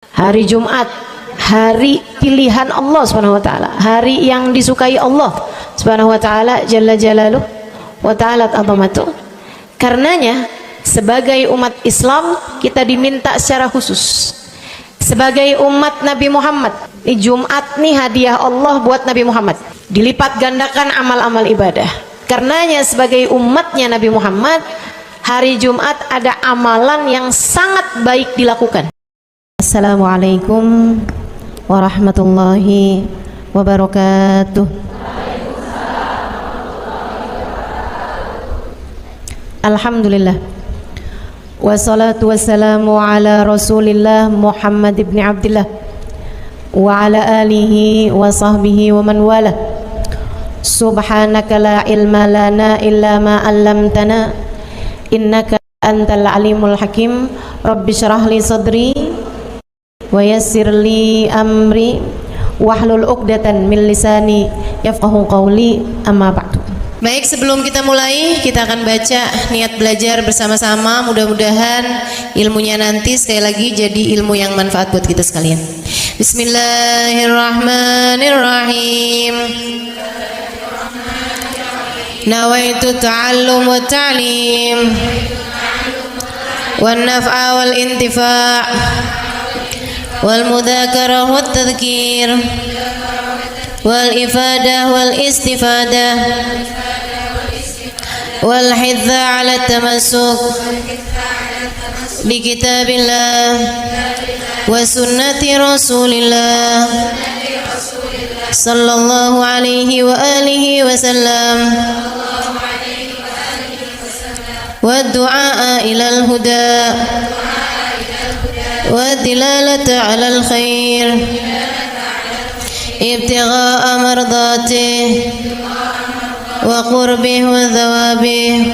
Hari Jumat, hari pilihan Allah Subhanahu wa taala, hari yang disukai Allah Subhanahu wa taala jalla jalaluh wa ta'ala azamatu. Karenanya sebagai umat Islam kita diminta secara khusus sebagai umat Nabi Muhammad, Jumat nih hadiah Allah buat Nabi Muhammad, dilipat gandakan amal-amal ibadah. Karenanya sebagai umatnya Nabi Muhammad, hari Jumat ada amalan yang sangat baik dilakukan. Assalamualaikum warahmatullahi wabarakatuh. Alhamdulillah, wassalatu wassalamu ala rasulillah Muhammad ibn Abdillah wa ala alihi wa sahbihi wa man wala. Subhanaka la ilma lana illa ma 'allamtana innaka antal alimul hakim. Rabbi syrah li sadri wa yassir li amri wahlul 'uqdatan min lisani yafqahu qawli, amma ba'du. Baik, sebelum kita mulai, kita akan baca niat belajar bersama-sama. Mudah-mudahan ilmunya nanti sekali lagi jadi ilmu yang manfaat buat kita sekalian. Bismillahirrahmanirrahim. Nawaitu ta'allum wa ta'lim wan naf'a wal intifa' wal mudzakarah wat tadhkir wal ifadah wal istifadah wal hidza ala tamassuk bi kitabillah wa sunnati rasulillah sallallahu alaihi wa alihi wa sallam wa du'a ila al huda wa dilalata ala al khair ibtigha'a mardatih wa qurbih wa thawabih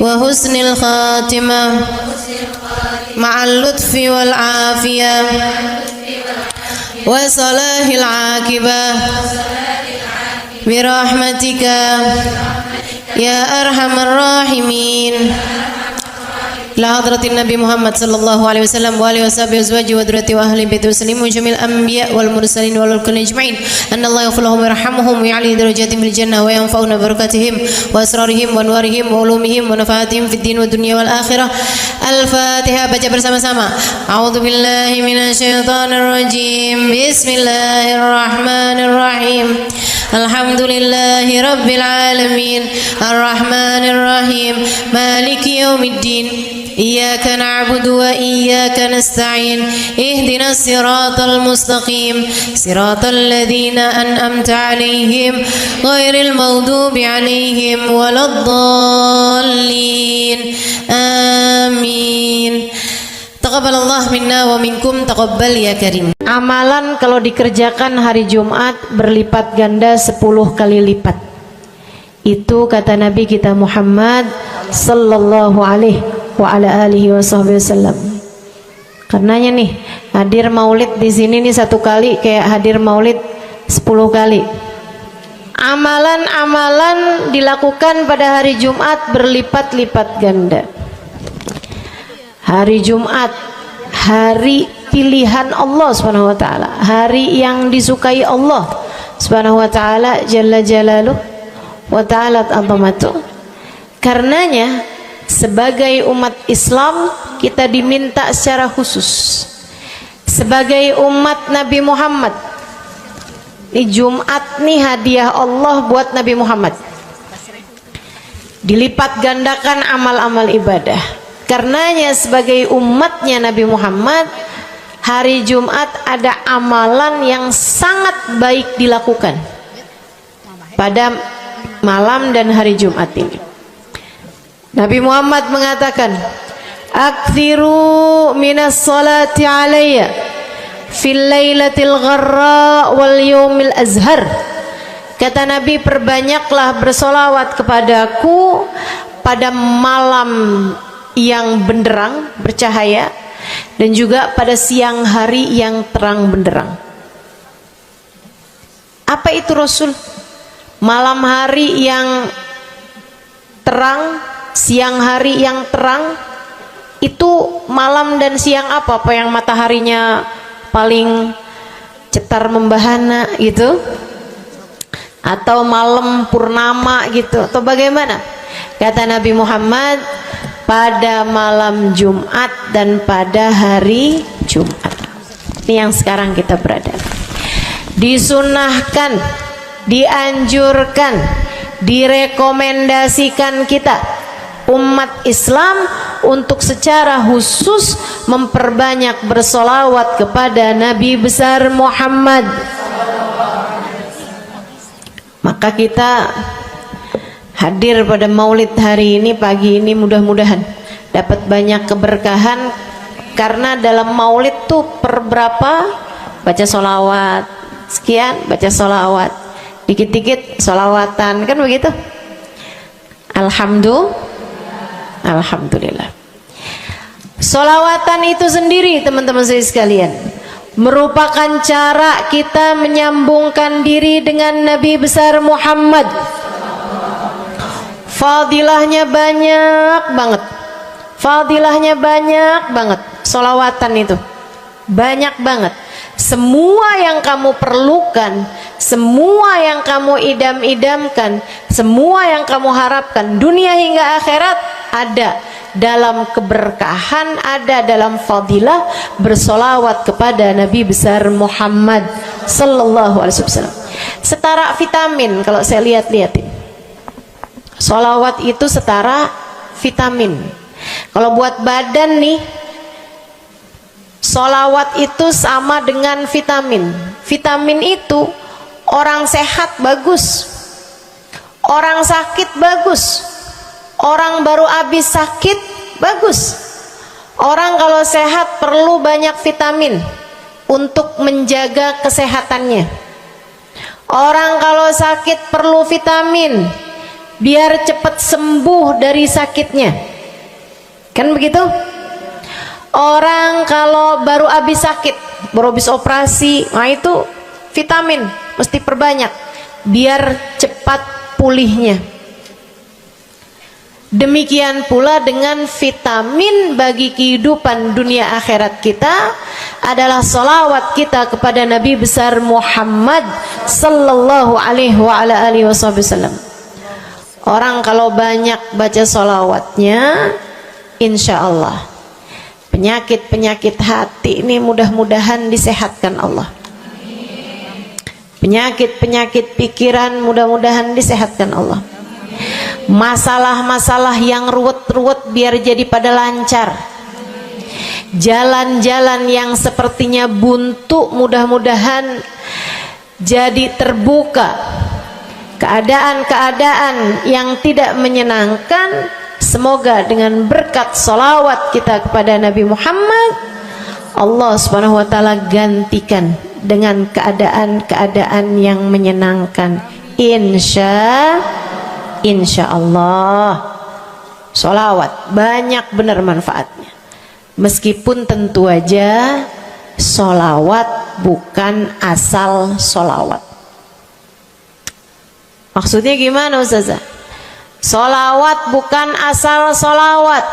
wa husnil khatimah ma'al lutfi wal afiyah wa salahil aqibah birahmatika ya arhamar rahimin. La hadratin Nabi Muhammad sallallahu alaihi wasallam wa alihi washabihi azwaji wa dzurriyyati wa ahli baiti muslimin jamil anbiya wal mursalin wal kulli ajma'in. Anna Allah yaghfiruhum wa yarhamuhum wa ya'li darajatin fil jannah wa yanfa'una barakatihim wa asrarihim wa anwarihim wa ulumihim wa nafaatihim fid din wa dunya wal akhirah. Al-Fatihah, baca bersama-sama. A'udzu billahi minasyaitonir rajim. Bismillahirrahmanirrahim. Alhamdulillahi rabbil alamin arrahmanir rahim maliki yaumiddin iyyaka na'budu wa iyyaka nasta'in ihdinas siratal mustaqim siratal ladzina an'amta 'alaihim ghairil maghdubi 'alaihim waladdallin. Amin. Taqabbalallah minna wa minkum, taqabbal ya karim. Amalan kalau dikerjakan hari Jumat berlipat ganda 10 kali lipat. Itu kata Nabi kita Muhammad sallallahu alaihi wa ala alihi wasallam. Karenanya nih, hadir maulid di sini nih 1 kali kayak hadir maulid 10 kali. Amalan-amalan dilakukan pada hari Jumat berlipat-lipat ganda. Hari Jumat, hari pilihan Allah Subhanahu wa taala, hari yang disukai Allah Subhanahu wa taala jalla jalaluh wa ta'ala azamatu. Karenanya sebagai umat Islam kita diminta secara khusus sebagai umat Nabi Muhammad, di Jumat nih hadiah Allah buat Nabi Muhammad, dilipat gandakan amal-amal ibadah. Karenanya sebagai umatnya Nabi Muhammad, hari Jumat ada amalan yang sangat baik dilakukan pada malam dan hari Jumat ini. Nabi Muhammad mengatakan, "Aktsiru minas salati alayya fil lailatil gharra wal yaumil azhar." Kata Nabi, perbanyaklah bersolawat kepadaku pada malam yang benderang bercahaya dan juga pada siang hari yang terang benderang. Apa itu Rasul? Malam hari yang terang, siang hari yang terang, Itu malam dan siang apa yang mataharinya paling cetar membahana gitu, atau malam purnama gitu, atau bagaimana? Kata Nabi Muhammad, pada malam Jumat dan pada hari Jumat. Ini yang sekarang kita berada. Disunahkan, dianjurkan, direkomendasikan kita umat Islam untuk secara khusus memperbanyak bersolawat kepada Nabi besar Muhammad. Maka kita hadir pada maulid hari ini, pagi ini, mudah-mudahan dapat banyak keberkahan, karena dalam maulid tuh per berapa baca solawat sekian, baca solawat dikit-dikit, solawatan, kan begitu. Alhamdulillah. Solawatan itu sendiri, teman-teman saya sekalian, merupakan cara kita menyambungkan diri dengan Nabi besar Muhammad. Fadilahnya banyak banget, fadilahnya banyak banget. Solawatan itu banyak banget. Semua yang kamu perlukan, semua yang kamu idam-idamkan, semua yang kamu harapkan, dunia hingga akhirat, ada dalam keberkahan, ada dalam fadilah bersolawat kepada Nabi besar Muhammad sallallahu alaihi wasallam. Setara vitamin, kalau saya lihat-lihatin, solawat itu setara vitamin. Kalau buat badan nih, solawat itu sama dengan vitamin. Vitamin itu orang sehat bagus, orang sakit bagus, orang baru habis sakit bagus. Orang kalau sehat perlu banyak vitamin untuk menjaga kesehatannya. Orang kalau sakit perlu vitamin biar cepat sembuh dari sakitnya, kan begitu? Orang kalau baru habis sakit, baru habis operasi, nah itu vitamin mesti perbanyak biar cepat pulihnya. Demikian pula dengan vitamin bagi kehidupan dunia akhirat kita adalah solawat kita kepada Nabi besar Muhammad sallallahu alaihi wasallam. Orang kalau banyak baca solawatnya, insya Allah penyakit-penyakit hati ini mudah-mudahan disehatkan Allah. Penyakit-penyakit pikiran mudah-mudahan disehatkan Allah. Masalah-masalah yang ruwet-ruwet biar jadi pada lancar. Jalan-jalan yang sepertinya buntu mudah-mudahan jadi terbuka. Keadaan-keadaan yang tidak menyenangkan, semoga dengan berkat solawat kita kepada Nabi Muhammad, Allah subhanahu wa ta'ala gantikan dengan keadaan-keadaan yang menyenangkan. Insya Allah. Solawat banyak benar manfaatnya. Meskipun tentu aja solawat bukan asal solawat. Maksudnya gimana Ustazah? Solawat bukan asal solawat.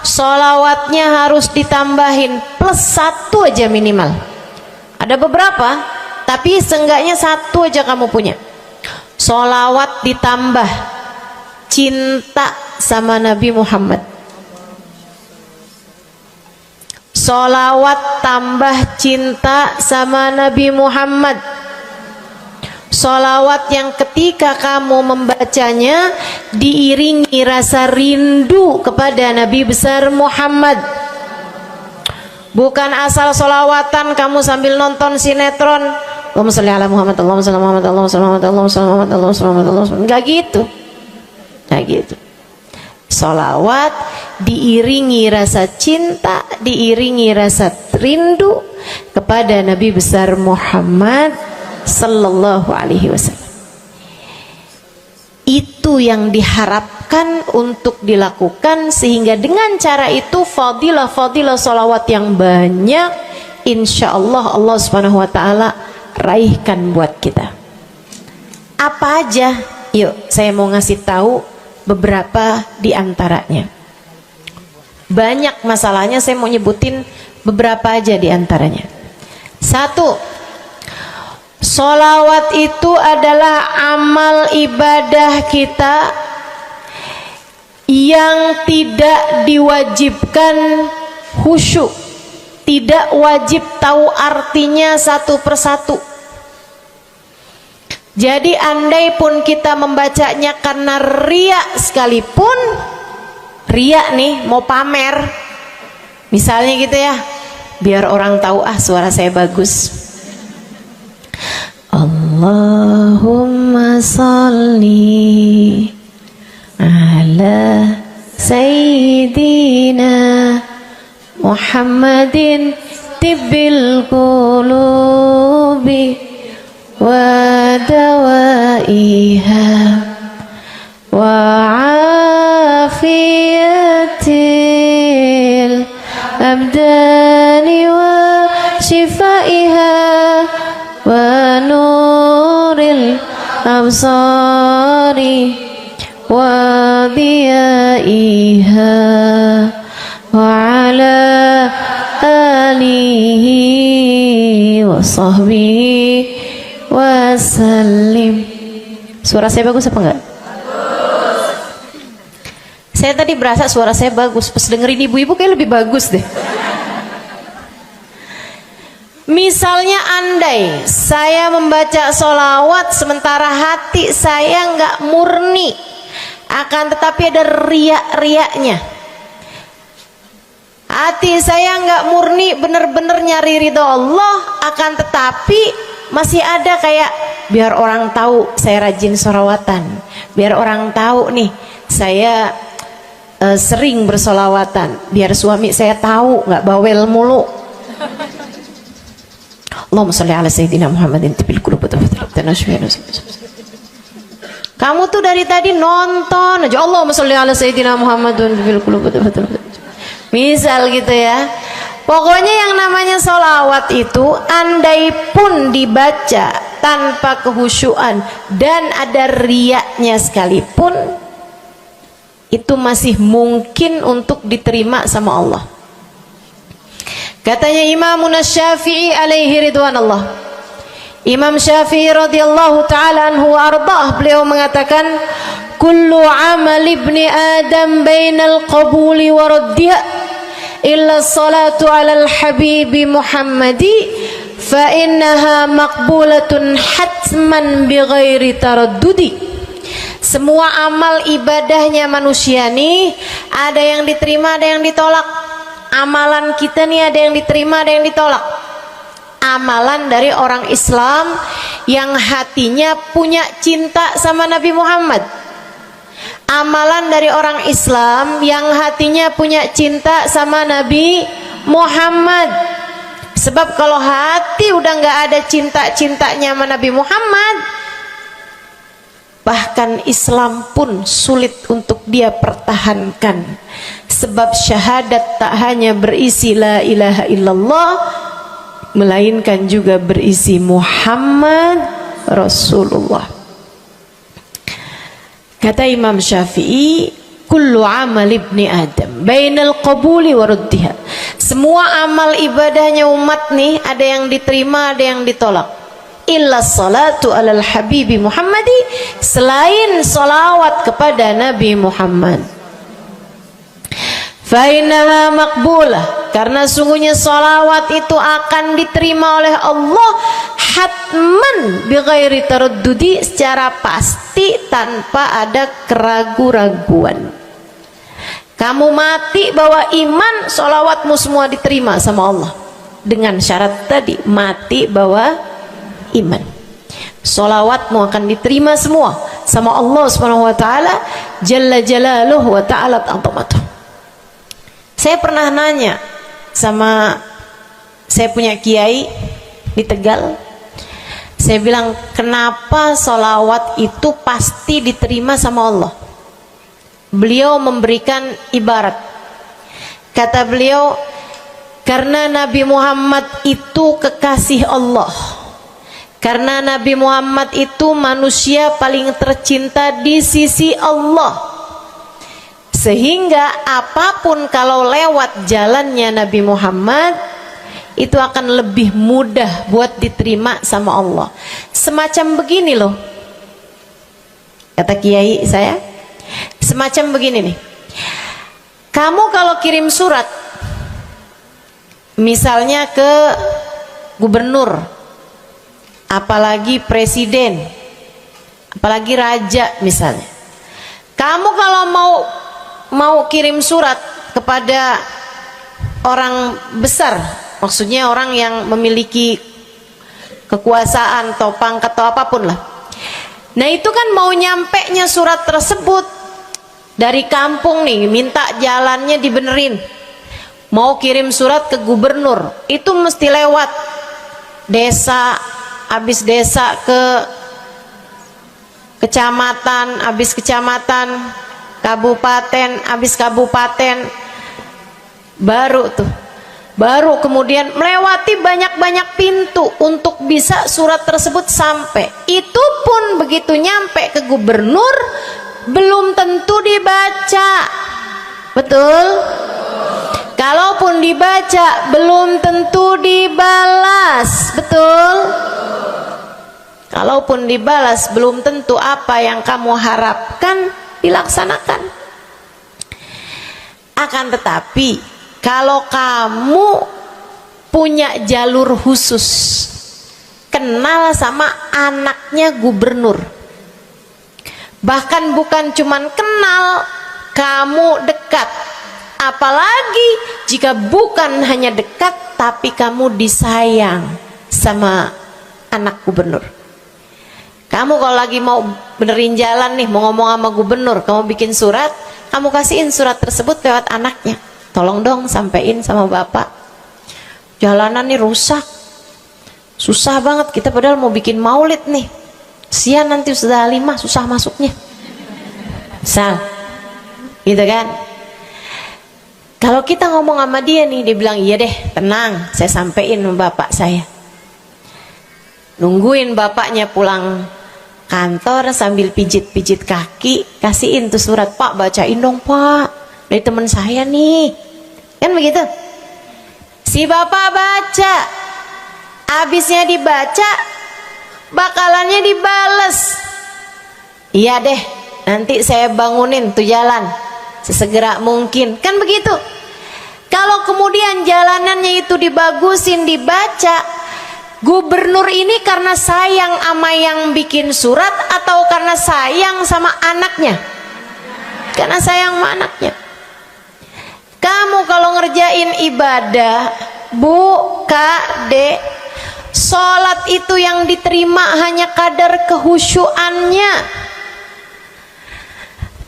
Solawatnya harus ditambahin plus 1 aja minimal. Ada beberapa, tapi seenggaknya 1 aja kamu punya. Solawat ditambah cinta sama Nabi Muhammad. Solawat tambah cinta sama Nabi Muhammad. Solawat yang ketika kamu membacanya diiringi rasa rindu kepada Nabi besar Muhammad. Bukan asal solawatan kamu sambil nonton sinetron, Allahumma sholli ala Muhammad, Allahumma sholli ala Muhammad, Allahumma sholli ala Muhammad, Allahumma sholli ala Muhammad, Allahumma sholli ala Muhammad. Enggak gitu. Enggak gitu. Solawat diiringi rasa cinta, diiringi rasa rindu kepada Nabi besar Muhammad sallallahu alaihi wasallam. Itu yang diharapkan untuk dilakukan, sehingga dengan cara itu fadilah-fadilah solawat yang banyak insya Allah Allah subhanahu wa ta'ala raihkan buat kita. Apa aja? Yuk saya mau ngasih tahu beberapa di antaranya. Banyak masalahnya, saya mau nyebutin beberapa aja di antaranya. Satu, sholawat itu adalah amal ibadah kita yang tidak diwajibkan khusyuk, tidak wajib tahu artinya satu persatu. Jadi andai pun kita membacanya karena riya sekalipun, riya nih mau pamer, misalnya gitu ya, biar orang tahu suara saya bagus. Allahumma sholli ala sayyidina Muhammadin tibbil qulubi wa dawaiha wa afiyatil abdani wa shifaiha wa nuril absari wa diyaiha wa ala alihi wa sahbihi wa sallim. Suara saya bagus apa enggak? Bagus. Saya tadi berasa suara saya bagus, pas dengerin ibu-ibu kayak lebih bagus deh. Misalnya andai saya membaca sholawat sementara hati saya nggak murni, akan tetapi ada riak-riaknya. Hati saya nggak murni bener-bener nyari ridho Allah, akan tetapi masih ada kayak biar orang tahu saya rajin sholawatan, biar orang tahu nih saya sering bersolawatan, biar suami saya tahu nggak bawel mulu. Allahumma sholli ala sayyidina Muhammadin tibil qulub. Kamu tuh dari tadi nonton aja Allahumma sholli ala sayyidina Muhammadin tibil qulub. Misal gitu ya. Pokoknya yang namanya sholawat itu andai pun dibaca tanpa kehusyuan dan ada riyaknya sekalipun, itu masih mungkin untuk diterima sama Allah. Katanya Imam Syafi'i alaihi ridwanallah, Imam Syafi'i radhiyallahu ta'ala anhu wa ardhah, beliau mengatakan kullu amal ibni adam bainal qabuli wa raddiha illa salatu alal habibi Muhammadi fa innaha maqbulatun hatman bighairi taraddudi. Semua amal ibadahnya manusia nih ada yang diterima, ada yang ditolak. Amalan kita nih ada yang diterima, ada yang ditolak. Amalan dari orang Islam yang hatinya punya cinta sama Nabi Muhammad, amalan dari orang Islam yang hatinya punya cinta sama Nabi Muhammad. Sebab kalau hati udah nggak ada cinta-cintanya sama Nabi Muhammad, bahkan Islam pun sulit untuk dia pertahankan. Sebab syahadat tak hanya berisi la ilaha illallah, melainkan juga berisi Muhammad Rasulullah. Kata Imam Syafi'i, kullu amal ibni adam bainal qabuli wa raddiha. Semua amal ibadahnya umat nih ada yang diterima, ada yang ditolak. Illa salatu alal habibi Muhammadi, selain salawat kepada Nabi Muhammad. Fa innaha maqbulah, karena sungguhnya salawat itu akan diterima oleh Allah hatman bighairi taraddudi, secara pasti tanpa ada keraguan-raguan. Kamu mati bawa iman, salawatmu semua diterima sama Allah. Dengan syarat tadi, mati bawa iman, salawatmu akan diterima semua sama Allah Subhanahu wa taala jalla jalaluhu wa ta'ala azamatuh. Saya pernah nanya sama saya punya kiai di Tegal, saya bilang kenapa salawat itu pasti diterima sama Allah? Beliau memberikan ibarat, kata beliau, karena Nabi Muhammad itu kekasih Allah, karena Nabi Muhammad itu manusia paling tercinta di sisi Allah. Sehingga apapun kalau lewat jalannya Nabi Muhammad itu akan lebih mudah buat diterima sama Allah. Semacam begini loh, kata kiai saya, semacam begini nih. Kamu kalau kirim surat misalnya ke gubernur, apalagi presiden, apalagi raja misalnya, kamu kalau mau kirim surat kepada orang besar, maksudnya orang yang memiliki kekuasaan atau pangkat atau apapun lah. Nah itu kan mau nyampe nya surat tersebut dari kampung nih, minta jalannya dibenerin, mau kirim surat ke gubernur, itu mesti lewat desa, habis desa ke kecamatan, habis kecamatan, kabupaten, habis kabupaten, baru kemudian melewati banyak-banyak pintu untuk bisa surat tersebut sampai. Itu pun begitu nyampe ke gubernur belum tentu dibaca, betul? Kalaupun dibaca belum tentu dibalas, betul? Kalaupun dibalas belum tentu apa yang kamu harapkan dilaksanakan. Akan tetapi kalau kamu punya jalur khusus, kenal sama anaknya gubernur, bahkan bukan cuman kenal, kamu dekat, apalagi jika bukan hanya dekat tapi kamu disayang sama anak gubernur. Kamu kalau lagi mau benerin jalan nih, mau ngomong sama gubernur, kamu bikin surat, kamu kasihin surat tersebut lewat anaknya, tolong dong sampein sama bapak, jalanan nih rusak, susah banget, kita padahal mau bikin maulid nih, sian nanti sudah 5 susah masuknya, misal gitu kan. Kalau kita ngomong sama dia nih, dia bilang iya deh, tenang, saya sampein sama bapak saya. Nungguin bapaknya pulang kantor sambil pijit-pijit kaki, kasihin tuh surat, Pak bacain dong Pak, dari teman saya nih, kan begitu. Si bapak baca, habisnya dibaca, bakalannya dibales, iya deh, nanti saya bangunin tuh jalan sesegera mungkin, kan begitu. Kalau kemudian jalanannya itu dibagusin, dibaca, gubernur ini karena sayang sama yang bikin surat atau karena sayang sama anaknya? Karena sayang sama anaknya. Kamu kalau ngerjain ibadah, Bu, Kak, Dek, sholat itu yang diterima hanya kadar kehusyuannya.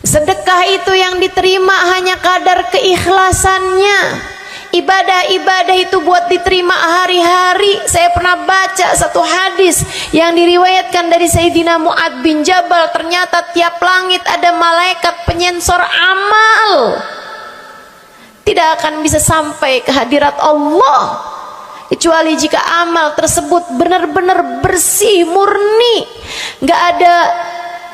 Sedekah itu yang diterima hanya kadar keikhlasannya. Ibadah-ibadah itu buat diterima hari-hari. Saya pernah baca satu hadis yang diriwayatkan dari Sayyidina Mu'ad bin Jabal. Ternyata tiap langit ada malaikat penyensor amal, tidak akan bisa sampai ke hadirat Allah kecuali jika amal tersebut benar-benar bersih, murni, nggak ada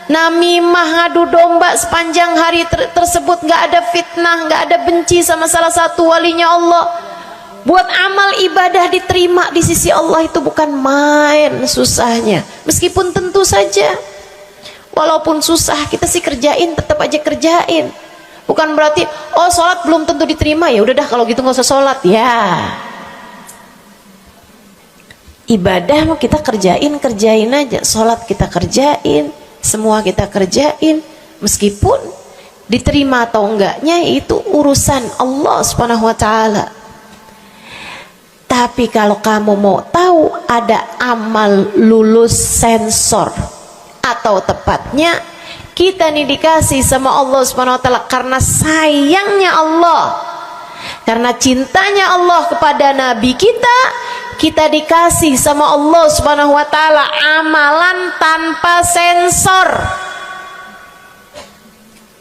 namimah, ngadu domba sepanjang hari tersebut, nggak ada fitnah, nggak ada benci sama salah satu walinya Allah. Buat amal ibadah diterima di sisi Allah itu bukan main susahnya. Meskipun tentu saja walaupun susah kita sih kerjain, tetap aja kerjain. Bukan berarti oh sholat belum tentu diterima, ya udah dah kalau gitu nggak usah sholat. Ya ibadah mau kita kerjain aja, sholat kita kerjain, semua kita kerjain, meskipun diterima atau enggaknya itu urusan Allah Subhanahu wa ta'ala. Tapi kalau kamu mau tahu, ada amal lulus sensor, atau tepatnya kita nih dikasih sama Allah Subhanahu wa ta'ala karena sayangnya Allah, karena cintanya Allah kepada Nabi kita, kita dikasih sama Allah Subhanahu wa ta'ala amalan tanpa sensor,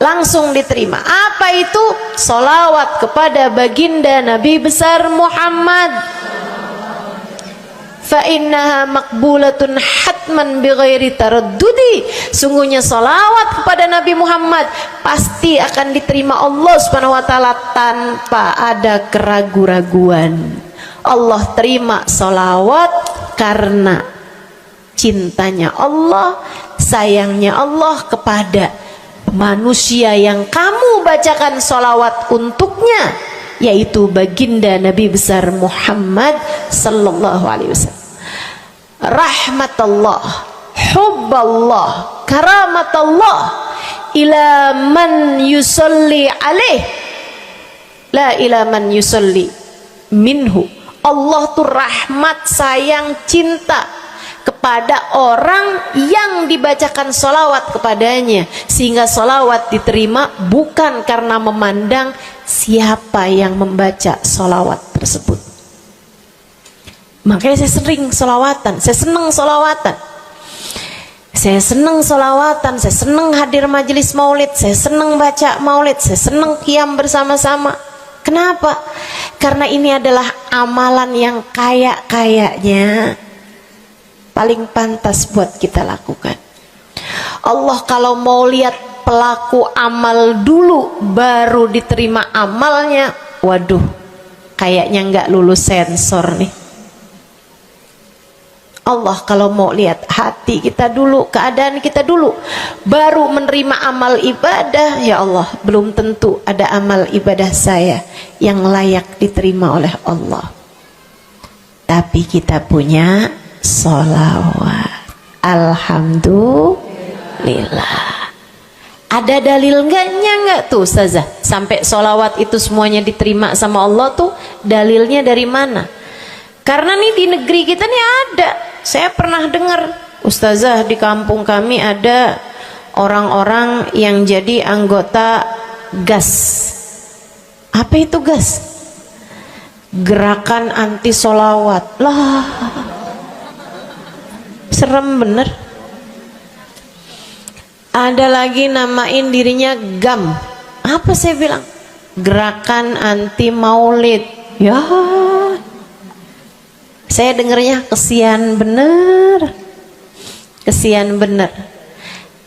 langsung diterima. Apa itu? Sholawat kepada baginda Nabi besar Muhammad. fa innaha maqbulatun hatman bighairi taraddudi. Sungguhnya salawat kepada Nabi Muhammad pasti akan diterima Allah Subhanahu wa taala tanpa ada keraguan-raguan. Allah terima salawat karena cintanya Allah, sayangnya Allah kepada manusia yang kamu bacakan salawat untuknya, yaitu baginda Nabi besar Muhammad sallallahu alaihi wasallam. Rahmatullah, hubballah, karamatullah ila man yusalli alaih, la ila man yusalli minhu. Allah tuh rahmat, sayang, cinta kepada orang yang dibacakan solawat kepadanya, sehingga solawat diterima bukan karena memandang siapa yang membaca solawat tersebut. Makanya saya sering solawatan, saya senang solawatan, saya senang solawatan, saya senang hadir majelis maulid, saya senang baca maulid, saya senang qiyam bersama-sama. Kenapa? Karena ini adalah amalan yang kayaknya paling pantas buat kita lakukan. Allah kalau mau lihat pelaku amal dulu baru diterima amalnya, waduh, kayaknya nggak lulus sensor nih. Allah kalau mau lihat hati kita dulu, keadaan kita dulu, baru menerima amal ibadah, ya Allah, belum tentu ada amal ibadah saya yang layak diterima oleh Allah. Tapi kita punya sholawat, alhamdulillah. Ada dalil nggak tuh Ustazah sampai sholawat itu semuanya diterima sama Allah tuh? Dalilnya dari mana? Karena nih di negeri kita nih ada, saya pernah dengar Ustazah, di kampung kami ada orang-orang yang jadi anggota GAS. Apa itu GAS? Gerakan anti sholawat. Lah, serem bener. Ada lagi namain dirinya GAM. Apa saya bilang? Gerakan anti maulid. Ya, saya dengernya kesian bener, kesian bener.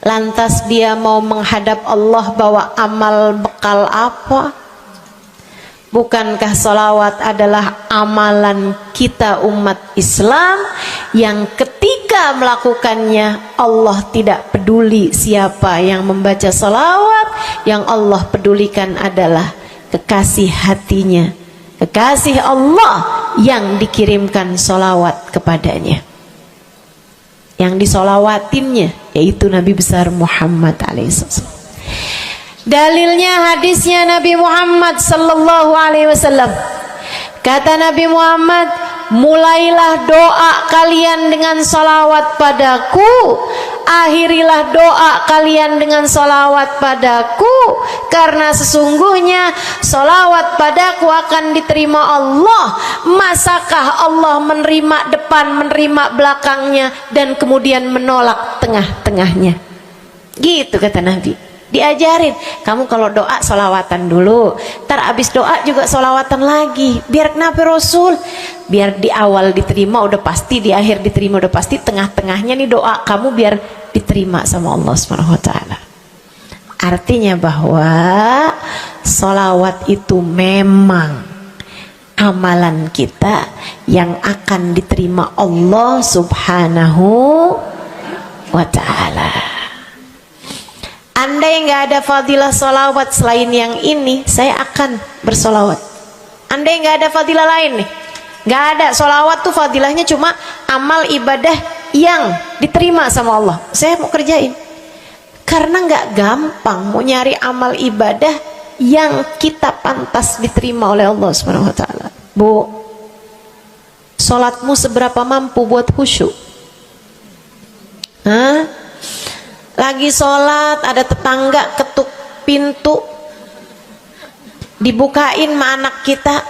Lantas dia mau menghadap Allah bawa amal bekal apa? Bukankah sholawat adalah amalan kita umat Islam yang ketika melakukannya Allah tidak peduli siapa yang membaca sholawat, yang Allah pedulikan adalah kekasih hatinya, kekasih Allah yang dikirimkan sholawat kepadanya, yang disolawatinnya yaitu Nabi besar Muhammad alaihissalam. Dalilnya hadisnya Nabi Muhammad sallallahu alaihi wasallam. Kata Nabi Muhammad, mulailah doa kalian dengan salawat padaku, akhirilah doa kalian dengan salawat padaku, karena sesungguhnya salawat padaku akan diterima Allah. Masakah Allah menerima depan, menerima belakangnya, dan kemudian menolak tengah-tengahnya? Gitu kata Nabi. Diajarin, kamu kalau doa solawatan dulu, ntar abis doa juga solawatan lagi. Biar kenapa Rasul? Biar di awal diterima udah pasti, di akhir diterima udah pasti, tengah-tengahnya nih doa kamu biar diterima sama Allah SWT. Artinya bahwa solawat itu memang amalan kita yang akan diterima Allah Subhanahu wa ta'ala. Andai nggak ada fadilah solawat selain yang ini, saya akan bersolawat. Andai nggak ada fadilah lain nih, nggak ada solawat tuh fadilahnya cuma amal ibadah yang diterima sama Allah, saya mau kerjain. Karena nggak gampang mau nyari amal ibadah yang kita pantas diterima oleh Allah Subhanahu wa ta'ala. Bu, sholatmu seberapa mampu buat khusyuk? Hah? Lagi sholat ada tetangga ketuk pintu, dibukain sama anak kita.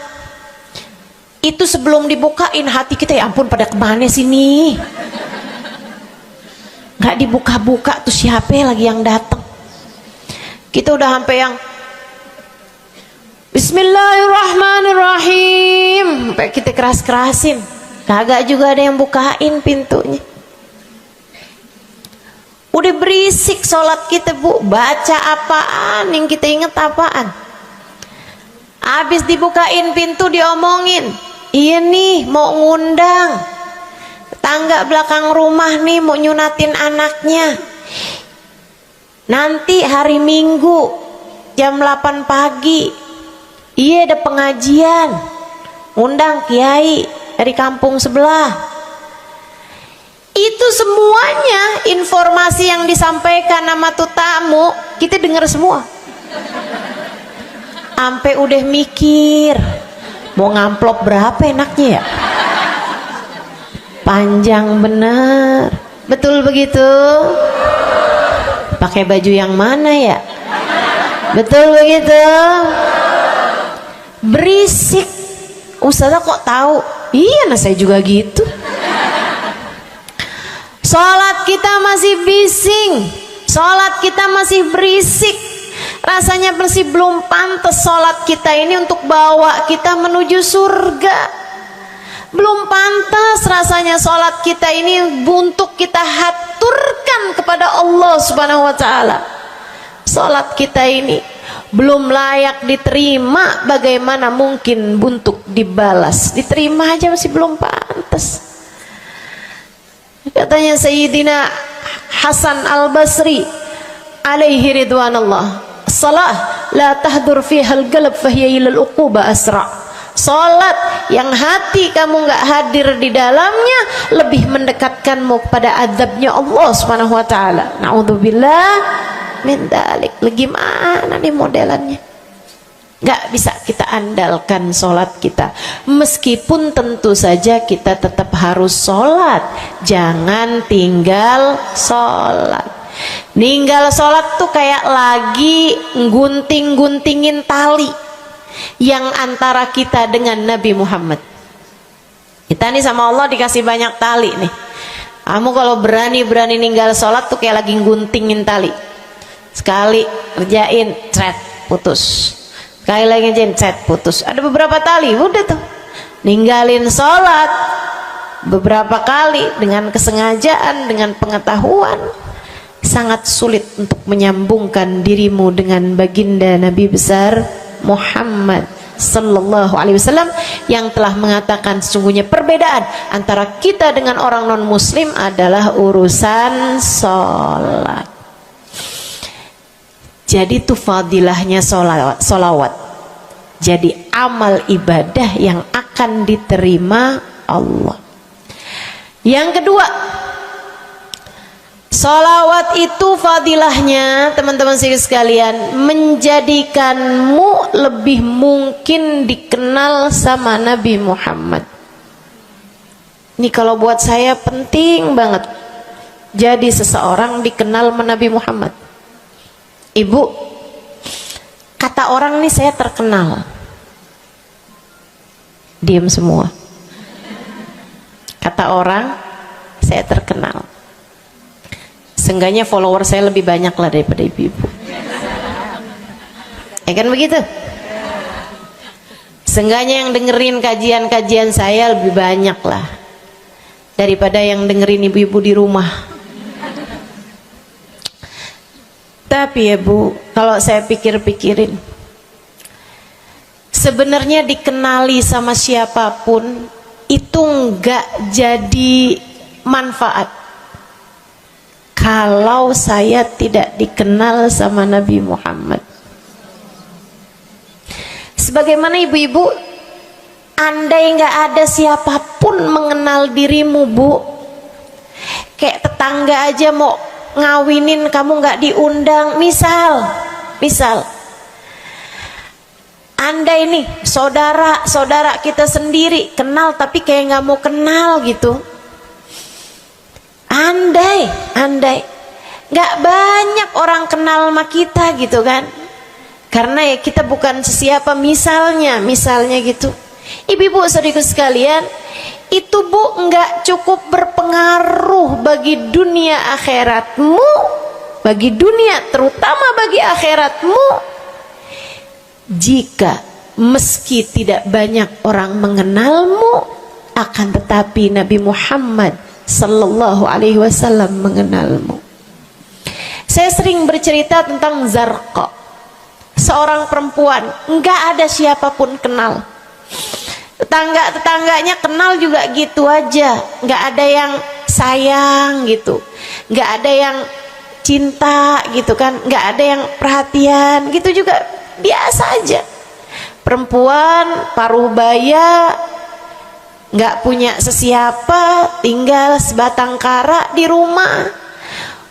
Itu sebelum dibukain hati kita, ya ampun pada kemana sini? Nggak dibuka-buka tuh siapa lagi yang datang? Kita udah sampai yang Bismillahirrahmanirrahim, sampai kita keras-kerasin. kagak juga ada yang bukain pintunya. Udah berisik sholat kita Bu, baca apaan, yang kita inget apaan. Habis dibukain pintu diomongin, iya nih mau ngundang tangga belakang rumah nih, mau nyunatin anaknya nanti hari Minggu jam 8 pagi, iya ada pengajian, ngundang kiai dari kampung sebelah. Itu semuanya informasi yang disampaikan sama tuh tamu kita dengar semua. Sampai udah mikir mau ngamplop berapa enaknya ya, panjang bener. Betul begitu? Pakai baju yang mana ya? Betul begitu? Berisik. Ustazah kok tahu? Iya, nah saya juga gitu. Sholat kita masih bising, sholat kita masih berisik. Rasanya masih belum pantas sholat kita ini untuk bawa kita menuju surga. Belum pantas rasanya sholat kita ini untuk kita haturkan kepada Allah Subhanahu wa ta'ala. Sholat kita ini belum layak diterima, bagaimana mungkin untuk dibalas? Diterima aja masih belum pantas. Katanya Sayyidina Hasan Al-Basri alaihi ridwanullah, salah la tahdur fiha al-qalb fahiya ila al-uquba asra. Salat yang hati kamu nggak hadir di dalamnya lebih mendekatkanmu kepada azabnya Allah Subhanahu wa taala. Naudzubillah min dzalik. Gimana nih modelannya? Gak bisa kita andalkan sholat kita, meskipun tentu saja kita tetap harus sholat. Jangan tinggal sholat. Ninggal sholat tuh kayak lagi gunting-guntingin tali yang antara kita dengan Nabi Muhammad. Kita nih sama Allah dikasih banyak tali nih. Kamu kalau berani-berani ninggal sholat tuh kayak lagi guntingin tali. Sekali kerjain, cret, putus. Sekali lagi jencet, putus. Ada beberapa tali, udah tuh ninggalin sholat beberapa kali dengan kesengajaan, dengan pengetahuan, sangat sulit untuk menyambungkan dirimu dengan baginda Nabi besar Muhammad sallallahu alaihi wasallam yang telah mengatakan sesungguhnya perbedaan antara kita dengan orang non muslim adalah urusan sholat. Jadi itu fadilahnya sholawat. Jadi amal ibadah yang akan diterima Allah. Yang kedua, sholawat itu fadilahnya teman-teman sekalian menjadikanmu lebih mungkin dikenal sama Nabi Muhammad. Ini kalau buat saya penting banget. Jadi seseorang dikenal sama Nabi Muhammad. Ibu, kata orang nih saya terkenal. Diam semua. Kata orang saya terkenal. Seenggaknya follower saya lebih banyak lah daripada ibu-ibu. Ya kan begitu? Seenggaknya yang dengerin kajian-kajian saya lebih banyak lah daripada yang dengerin ibu-ibu di rumah. Tapi ya Bu, kalau saya pikir-pikirin, sebenarnya dikenali sama siapapun itu enggak jadi manfaat kalau saya tidak dikenal sama Nabi Muhammad. Sebagaimana ibu-ibu, andai enggak ada siapapun mengenal dirimu Bu, kayak tetangga aja mau ngawinin kamu nggak diundang, misal andai nih saudara kita sendiri kenal tapi kayak nggak mau kenal gitu, andai nggak banyak orang kenal sama kita gitu kan, karena ya kita bukan sesiapa, misalnya gitu. Ibu-ibu saudaraku sekalian, itu Bu nggak cukup berpengaruh bagi dunia akhiratmu, bagi dunia terutama bagi akhiratmu, jika meski tidak banyak orang mengenalmu, akan tetapi Nabi Muhammad sallallahu alaihi wasallam mengenalmu. Saya sering bercerita tentang Zarqa, seorang perempuan, enggak ada siapapun kenal. Tetangga-tetangganya kenal juga gitu aja, enggak ada yang sayang gitu, enggak ada yang cinta gitu kan, enggak ada yang perhatian gitu, juga biasa aja. Perempuan paruh baya, nggak punya sesiapa, tinggal sebatang kara di rumah.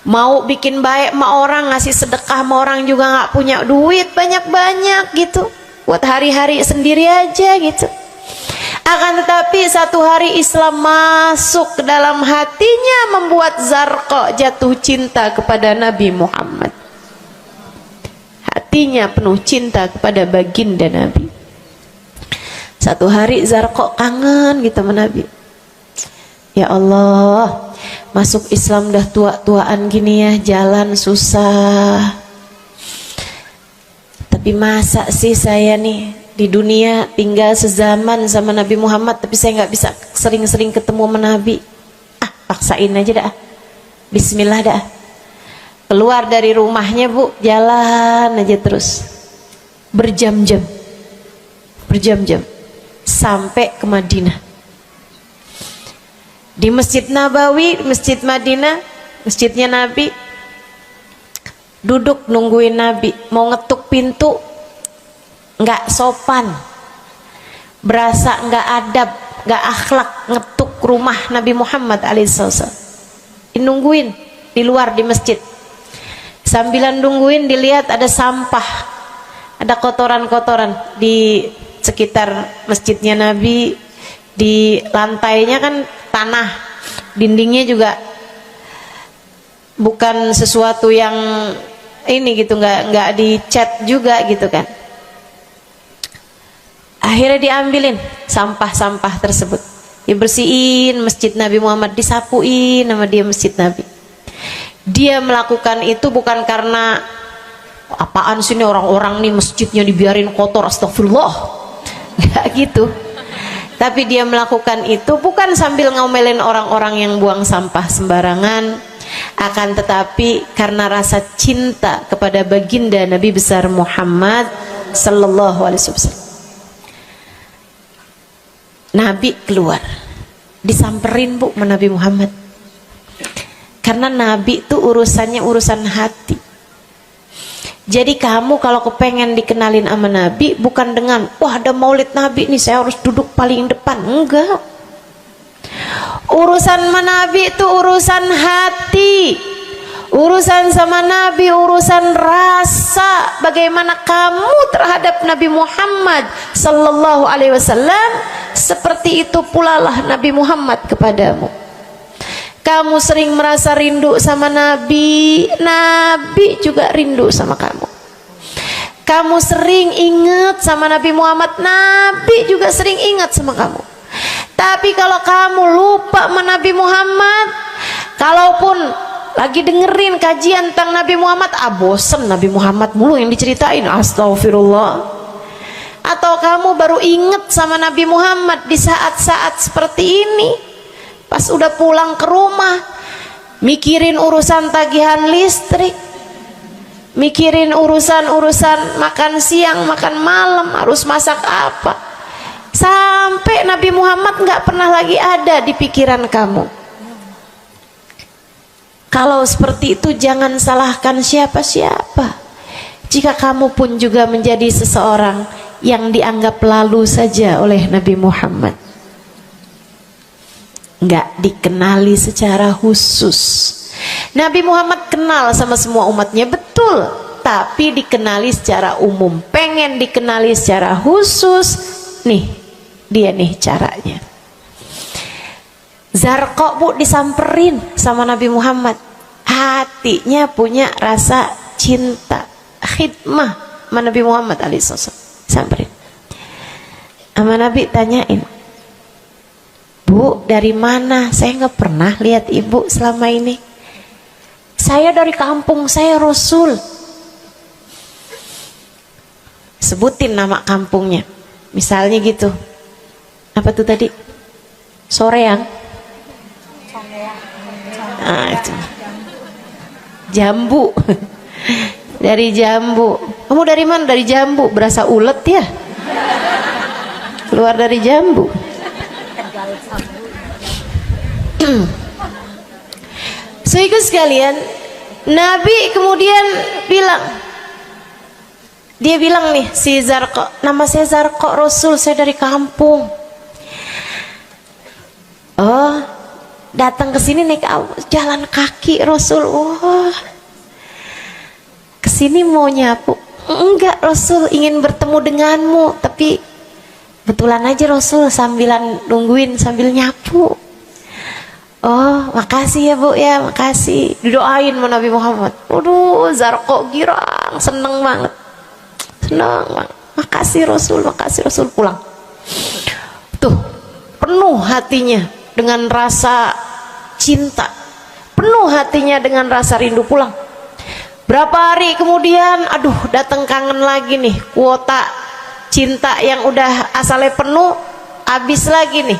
Mau bikin baik sama orang, ngasih sedekah sama orang juga nggak punya duit banyak-banyak gitu, buat hari-hari sendiri aja gitu. Akan tetapi satu hari Islam masuk ke dalam hatinya, membuat Zarqa jatuh cinta kepada Nabi Muhammad. Hatinya penuh cinta kepada baginda Nabi. Satu hari Zarqa kangen gitu sama Nabi. Ya Allah, masuk Islam dah tua-tuaan gini ya, jalan susah. Tapi masa sih saya nih di dunia tinggal sezaman sama Nabi Muhammad, tapi saya nggak bisa sering-sering ketemu sama Nabi. Paksain aja dah. Bismillah dah. Keluar dari rumahnya bu, jalan aja terus berjam-jam sampai ke Madinah. Di Masjid Nabawi, Masjid Madinah, masjidnya Nabi, duduk nungguin Nabi. Mau ngetuk pintu nggak sopan, berasa nggak adab, nggak akhlak ngetuk rumah Nabi Muhammad alaihissalam. Nungguin di luar di masjid. Sambilan nungguin dilihat ada sampah, ada kotoran-kotoran di sekitar masjidnya Nabi. Di lantainya kan tanah, dindingnya juga bukan sesuatu yang ini gitu, nggak dicat juga gitu kan. Akhirnya diambilin sampah-sampah tersebut, dibersihin masjid Nabi Muhammad, disapuin nama dia masjid Nabi. Dia melakukan itu bukan karena apaan sih nih orang-orang nih masjidnya dibiarin kotor, astagfirullah, nggak gitu. Tapi dia melakukan itu bukan sambil ngomelin orang-orang yang buang sampah sembarangan, akan tetapi karena rasa cinta kepada baginda Nabi besar Muhammad sallallahu alaihi wasallam. Nabi keluar, disamperin bu sama Nabi Muhammad. Karena Nabi itu urusannya urusan hati. Jadi kamu kalau kepengen dikenalin sama Nabi, bukan dengan wah ada maulid Nabi nih saya harus duduk paling depan. Enggak. Urusan sama Nabi itu urusan hati. Urusan sama Nabi urusan rasa. Bagaimana kamu terhadap Nabi Muhammad sallallahu alaihi wasallam, seperti itu pula lah Nabi Muhammad kepadamu. Kamu sering merasa rindu sama Nabi, Nabi juga rindu sama kamu. Kamu sering ingat sama Nabi Muhammad, Nabi juga sering ingat sama kamu. Tapi kalau kamu lupa sama Nabi Muhammad, kalaupun lagi dengerin kajian tentang Nabi Muhammad, bosen Nabi Muhammad mulu yang diceritain, astagfirullah. Atau kamu baru ingat sama Nabi Muhammad di saat-saat seperti ini, pas udah pulang ke rumah, mikirin urusan tagihan listrik, mikirin urusan makan siang, makan malam, harus masak apa, sampai Nabi Muhammad nggak pernah lagi ada di pikiran kamu. Kalau seperti itu jangan salahkan siapa-siapa. Jika kamu pun juga menjadi seseorang yang dianggap lalu saja oleh Nabi Muhammad, nggak dikenali secara khusus. Nabi Muhammad kenal sama semua umatnya, betul, tapi dikenali secara umum. Pengen dikenali secara khusus, nih dia nih caranya. Zarqa bu disamperin sama Nabi Muhammad, hatinya punya rasa cinta, khidmah sama Nabi Muhammad alaihissalam. Samperin sama Nabi, tanyain, Bu, dari mana? Saya nggak pernah lihat ibu selama ini. Saya dari kampung, saya Rasul. Sebutin nama kampungnya. Misalnya gitu. Apa tuh tadi? Soreang. Nah, itu. Jambu. Dari jambu. Kamu dari mana? Dari jambu. Berasa ulet ya? Keluar dari jambu. Saudaraku sekalian, Nabi kemudian bilang, dia bilang nih si Zarqa, nama saya Zarqa Rasul, saya dari kampung. Oh, datang ke sini naik jalan kaki Rasul. Wah, kesini mau nyapu? Enggak Rasul, ingin bertemu denganmu, tapi betulan aja Rasul sambilan nungguin sambil nyapu. Oh, makasih ya Bu ya, makasih. Didoain sama Nabi Muhammad. Waduh, Zarqa girang, seneng banget. Seneng banget. Makasih Rasul pulang. Tuh, penuh hatinya dengan rasa cinta. Penuh hatinya dengan rasa rindu pulang. Berapa hari kemudian, aduh datang kangen lagi nih. Kuota cinta yang udah asalnya penuh, habis lagi nih.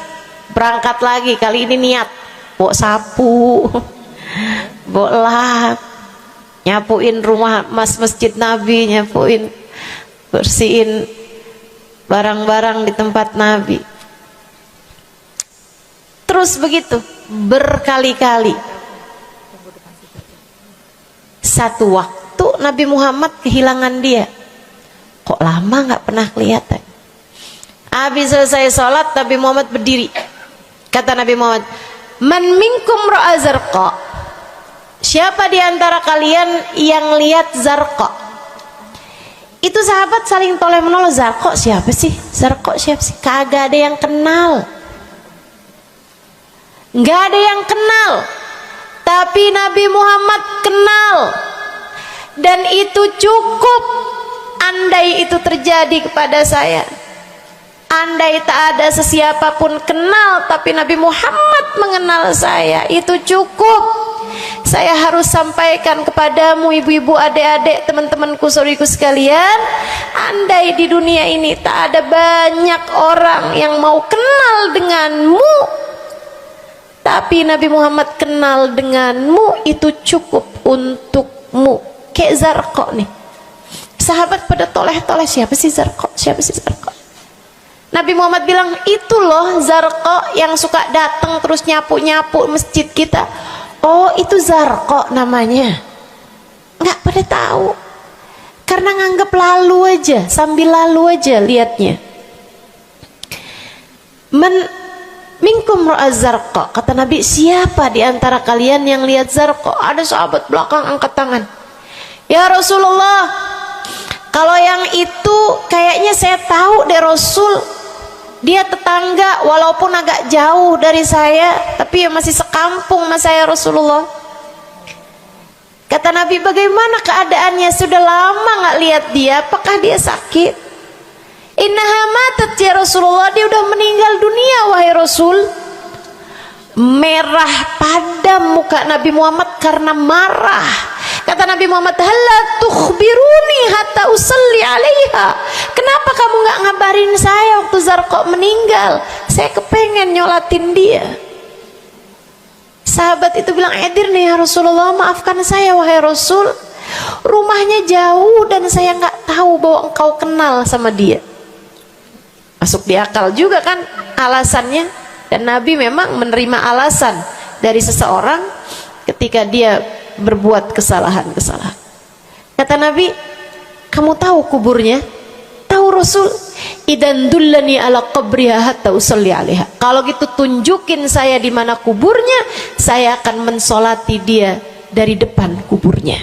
Berangkat lagi, kali ini niat. Bawa sapu, bawa lap, nyapuin rumah masjid Nabi, nyapuin, bersihin barang-barang di tempat Nabi. Terus begitu berkali-kali. Satu waktu Nabi Muhammad kehilangan dia. Kok lama nggak pernah kelihatan. Habis selesai sholat, Nabi Muhammad berdiri. Kata Nabi Muhammad, man minkum ra'a Zarqa, siapa di antara kalian yang lihat Zarqa? Itu sahabat saling toleh menolong. Zarqa siapa sih? Zarqa siapa sih? Kagak ada yang kenal, nggak ada yang kenal. Tapi Nabi Muhammad kenal, dan itu cukup. Andai itu terjadi kepada saya, andai tak ada sesiapa pun kenal, tapi Nabi Muhammad mengenal saya, itu cukup. Saya harus sampaikan kepadamu ibu-ibu, adik-adik, teman-temanku, saudariku sekalian, andai di dunia ini tak ada banyak orang yang mau kenal denganmu, tapi Nabi Muhammad kenal denganmu, itu cukup untukmu. Kayak Zarqa nih, sahabat pada toleh-toleh, siapa sih Zarqa? Siapa sih Zarqa? Nabi Muhammad bilang, itu loh Zarqa yang suka datang terus nyapu-nyapu masjid kita. Oh, itu Zarqa namanya. Nggak pada tahu, karena nganggep lalu aja, sambil lalu aja liatnya. Minkum ra'a Zarqa, kata Nabi, siapa di antara kalian yang lihat Zarqa? Ada sahabat belakang angkat tangan. Ya Rasulullah, kalau yang itu kayaknya saya tahu deh Rasul, dia tetangga walaupun agak jauh dari saya, tapi ya masih sekampung sama saya Rasulullah. Kata Nabi, bagaimana keadaannya? Sudah lama nggak lihat dia, apakah dia sakit? Innaha matat ya Rasulullah, dia udah meninggal dunia wahai Rasul. Merah padam muka Nabi Muhammad karena marah. Kata Nabi Muhammad, halla tukhbiruni hatta usalli alaiha. Kenapa kamu nggak ngabarin saya waktu Zarqa meninggal? Saya kepengen nyolatin dia. Sahabat itu bilang, edir nih ya Rasulullah, maafkan saya wahai Rasul, rumahnya jauh dan saya nggak tahu bahwa engkau kenal sama dia. Masuk di akal juga kan alasannya, dan Nabi memang menerima alasan dari seseorang ketika dia berbuat kesalahan-kesalahan. Kata Nabi, kamu tahu kuburnya? Tahu Rasul? Idan dullani ala qabriha hatta usalli alaiha. Kalau gitu tunjukin saya di mana kuburnya, saya akan mensolati dia dari depan kuburnya.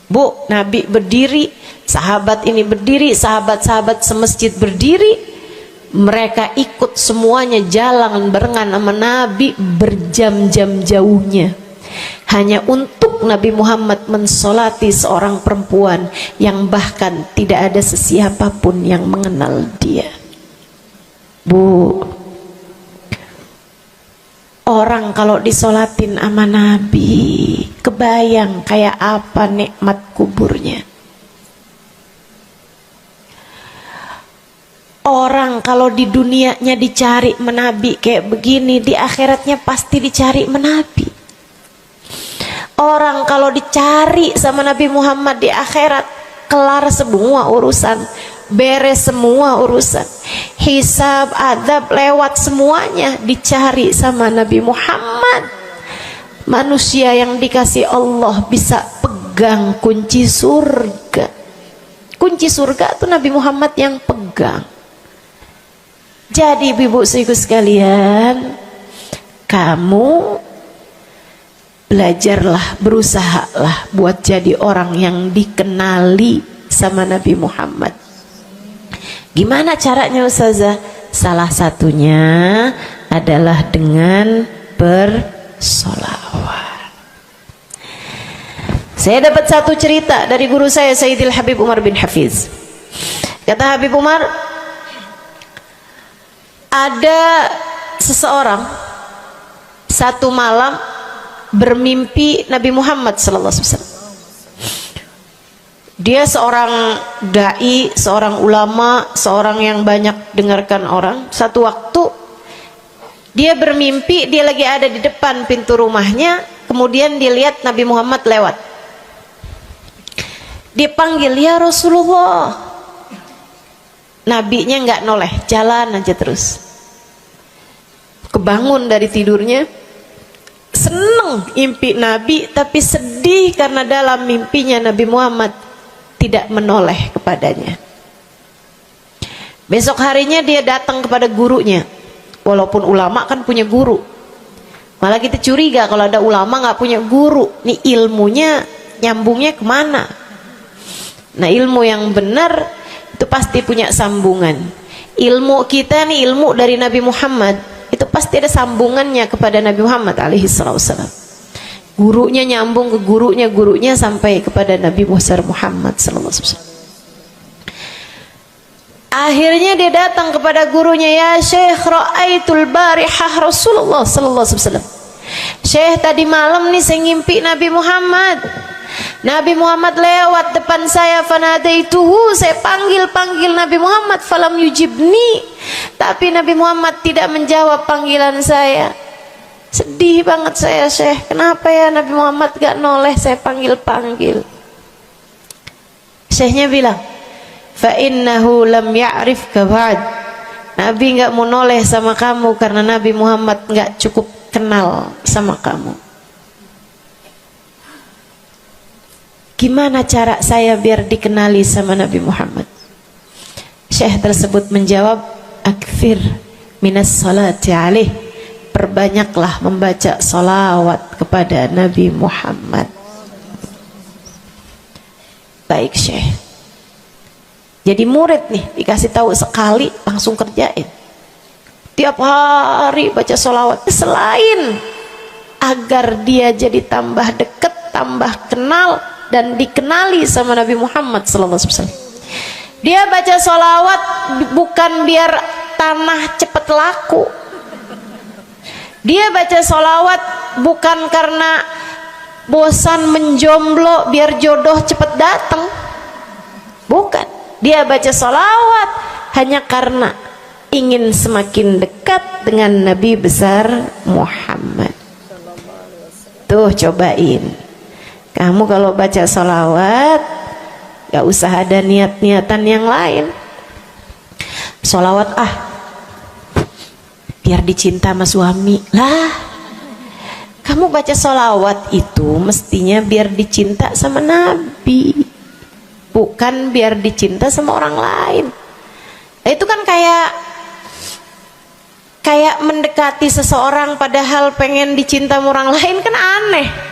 Bu, Nabi berdiri, sahabat ini berdiri, sahabat-sahabat semasjid berdiri. Mereka ikut semuanya jalan barengan sama Nabi berjam-jam jauhnya, hanya untuk Nabi Muhammad mensolati seorang perempuan yang bahkan tidak ada sesiapa pun yang mengenal dia. Bu, orang kalau disolatin sama Nabi, kebayang kayak apa nikmat kuburnya. Orang kalau kalau di dunianya dicari menabi kayak begini, di akhiratnya pasti dicari menabi. Orang kalau dicari sama Nabi Muhammad di akhirat, kelar semua urusan, beres semua urusan, hisab, adab lewat semuanya, dicari sama Nabi Muhammad. Manusia yang dikasih Allah bisa pegang kunci surga. Kunci surga itu Nabi Muhammad yang pegang. Jadi ibu ibu sekalian, kamu belajarlah, berusahalah buat jadi orang yang dikenali sama Nabi Muhammad. Gimana caranya Ustazah? Salah satunya adalah dengan bersolawat. Saya dapat satu cerita dari guru saya, Sayyidil Habib Umar bin Hafiz. Kata Habib Umar, ada seseorang satu malam bermimpi Nabi Muhammad sallallahu alaihi wasallam. Dia seorang dai, seorang ulama, seorang yang banyak dengarkan orang. Satu waktu dia bermimpi, dia lagi ada di depan pintu rumahnya, kemudian dia lihat Nabi Muhammad lewat. Dia panggil, "Ya Rasulullah." Nabinya nggak noleh, jalan aja terus. Kebangun dari tidurnya, seneng impi Nabi, tapi sedih karena dalam mimpinya Nabi Muhammad tidak menoleh kepadanya. Besok harinya dia datang kepada gurunya. Walaupun ulama kan punya guru, malah kita curiga kalau ada ulama nggak punya guru, nih ilmunya nyambungnya kemana? Nah, ilmu yang benar itu pasti punya sambungan. Ilmu kita nih, ilmu dari Nabi Muhammad, itu pasti ada sambungannya kepada Nabi Muhammad alaihi wasallam. Gurunya nyambung ke gurunya, gurunya sampai kepada Nabi Muhammad sallallahu alaihi wasallam. Akhirnya dia datang kepada gurunya, "Ya Syekh, ra'aitul barihah Rasulullah sallallahu alaihi wasallam." Syekh, tadi malam nih saya ngimpi Nabi Muhammad. Nabi Muhammad lewat depan saya, fanadaituhu, saya panggil Nabi Muhammad, falam yujibni, tapi Nabi Muhammad tidak menjawab panggilan saya. Sedih banget saya, Syekh. Kenapa ya Nabi Muhammad gak noleh saya panggil-panggil? Syekhnya bilang, fa innahu lam ya'rifka ba'd. Nabi gak mau noleh sama kamu karena Nabi Muhammad gak cukup kenal sama kamu. Gimana cara saya biar dikenali sama Nabi Muhammad? Syekh tersebut menjawab, akfir minas salati alaih, perbanyaklah membaca salawat kepada Nabi Muhammad. Baik Syekh. Jadi murid nih, dikasih tahu sekali langsung kerjain. Tiap hari baca salawat. Selain agar dia jadi tambah dekat, tambah kenal dan dikenali sama Nabi Muhammad sallallahu alaihi wasallam. Dia baca sholawat bukan biar tanah cepat laku. Dia baca sholawat bukan karena bosan menjomblo biar jodoh cepat datang. Bukan. Dia baca sholawat hanya karena ingin semakin dekat dengan Nabi besar Muhammad. Tuh cobain. Kamu kalau baca sholawat gak usah ada niat-niatan yang lain. Sholawat biar dicinta sama suami lah. Kamu baca sholawat itu mestinya biar dicinta sama Nabi, bukan biar dicinta sama orang lain. Itu kan kayak mendekati seseorang padahal pengen dicinta sama orang lain, kan aneh.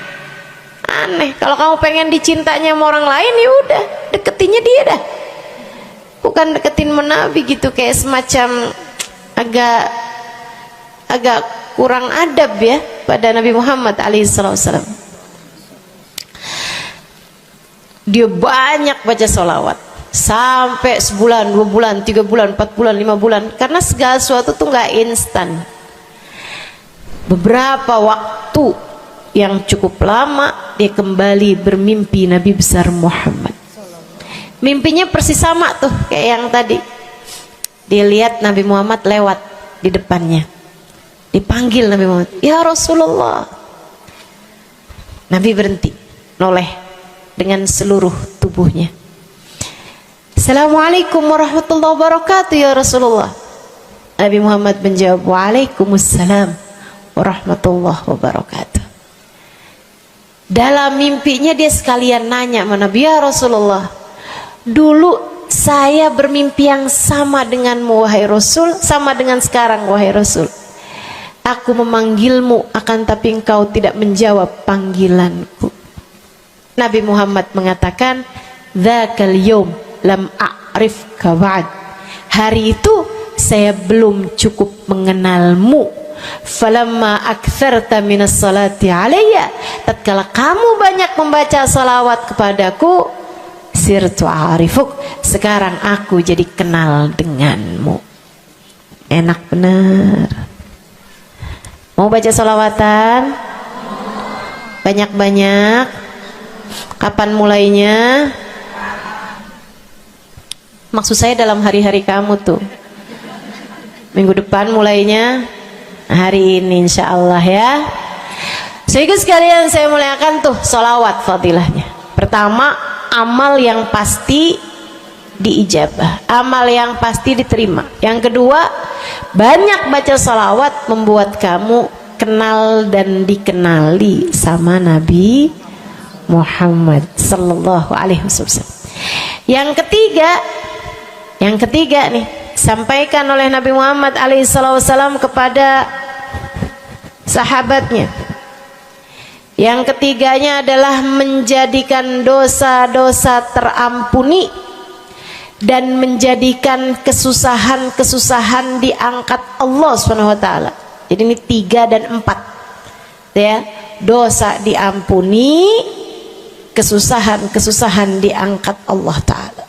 Kalau kamu pengen dicintanya sama orang lain, ya udah deketinnya dia dah, bukan deketin Nabi gitu, kayak semacam agak kurang adab ya pada Nabi Muhammad alaihissalam. Dia banyak baca sholawat sampai sebulan, 2 bulan, 3 bulan, 4 bulan, 5 bulan, karena segala sesuatu tuh nggak instan. Beberapa waktu yang cukup lama dia kembali bermimpi Nabi besar Muhammad. Mimpinya persis sama tuh kayak yang tadi. Dia lihat Nabi Muhammad lewat di depannya. Dipanggil Nabi Muhammad, "Ya Rasulullah." Nabi berhenti, noleh dengan seluruh tubuhnya. "Assalamualaikum warahmatullahi wabarakatuh ya Rasulullah." Nabi Muhammad menjawab, "Waalaikumsalam warahmatullahi wabarakatuh." Dalam mimpinya dia sekalian nanya sama Nabi, "Ya Rasulullah, dulu saya bermimpi yang sama denganmu wahai Rasul, sama dengan sekarang wahai Rasul. Aku memanggilmu akan tapi engkau tidak menjawab panggilanku." Nabi Muhammad mengatakan, "Dzakal yaum lam a'rifka ba'd." Hari itu saya belum cukup mengenalmu. Falamma aktsarta minas salati alayya, tatkala kamu banyak membaca salawat kepadaku, sirtu arifuk, sekarang aku jadi kenal denganmu. Enak bener. Mau baca salawatan? Banyak-banyak. Kapan mulainya? Maksud saya dalam hari-hari kamu tuh. Minggu depan mulainya, hari ini insya Allah ya. Sehingga sekalian saya muliakan tuh salawat fadilahnya. Pertama, amal yang pasti diijabah, amal yang pasti diterima. Yang kedua, banyak baca salawat membuat kamu kenal dan dikenali sama Nabi Muhammad sallallahu alaihi wasallam. Yang ketiga nih, sampaikan oleh Nabi Muhammad alaihi wasallam kepada sahabatnya. Yang ketiganya adalah menjadikan dosa-dosa terampuni dan menjadikan kesusahan-kesusahan diangkat Allah Subhanahu wa taala. Jadi ini 3 dan 4. Ya, dosa diampuni, kesusahan-kesusahan diangkat Allah taala.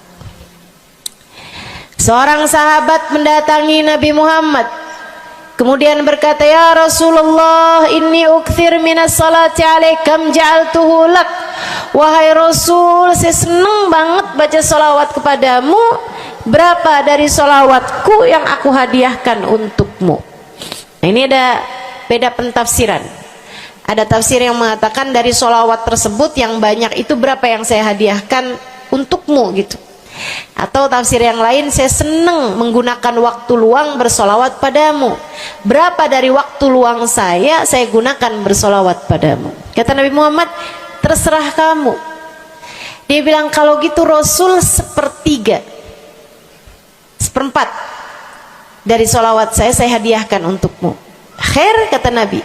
Seorang sahabat mendatangi Nabi Muhammad, kemudian berkata, "Ya Rasulullah, inni ukthir minas salati alaikam ja'altuhu lak." Wahai Rasul, saya senang banget baca salawat kepadamu. Berapa dari salawatku yang aku hadiahkan untukmu? Nah, ini ada beda pentafsiran. Ada tafsir yang mengatakan dari salawat tersebut yang banyak itu berapa yang saya hadiahkan untukmu gitu. Atau tafsir yang lain, saya senang menggunakan waktu luang bersolawat padamu. Berapa dari waktu luang saya gunakan bersolawat padamu? Kata Nabi Muhammad, terserah kamu. Dia bilang, kalau gitu Rasul 1/3, 1/4 dari solawat saya hadiahkan untukmu. Khair, kata Nabi.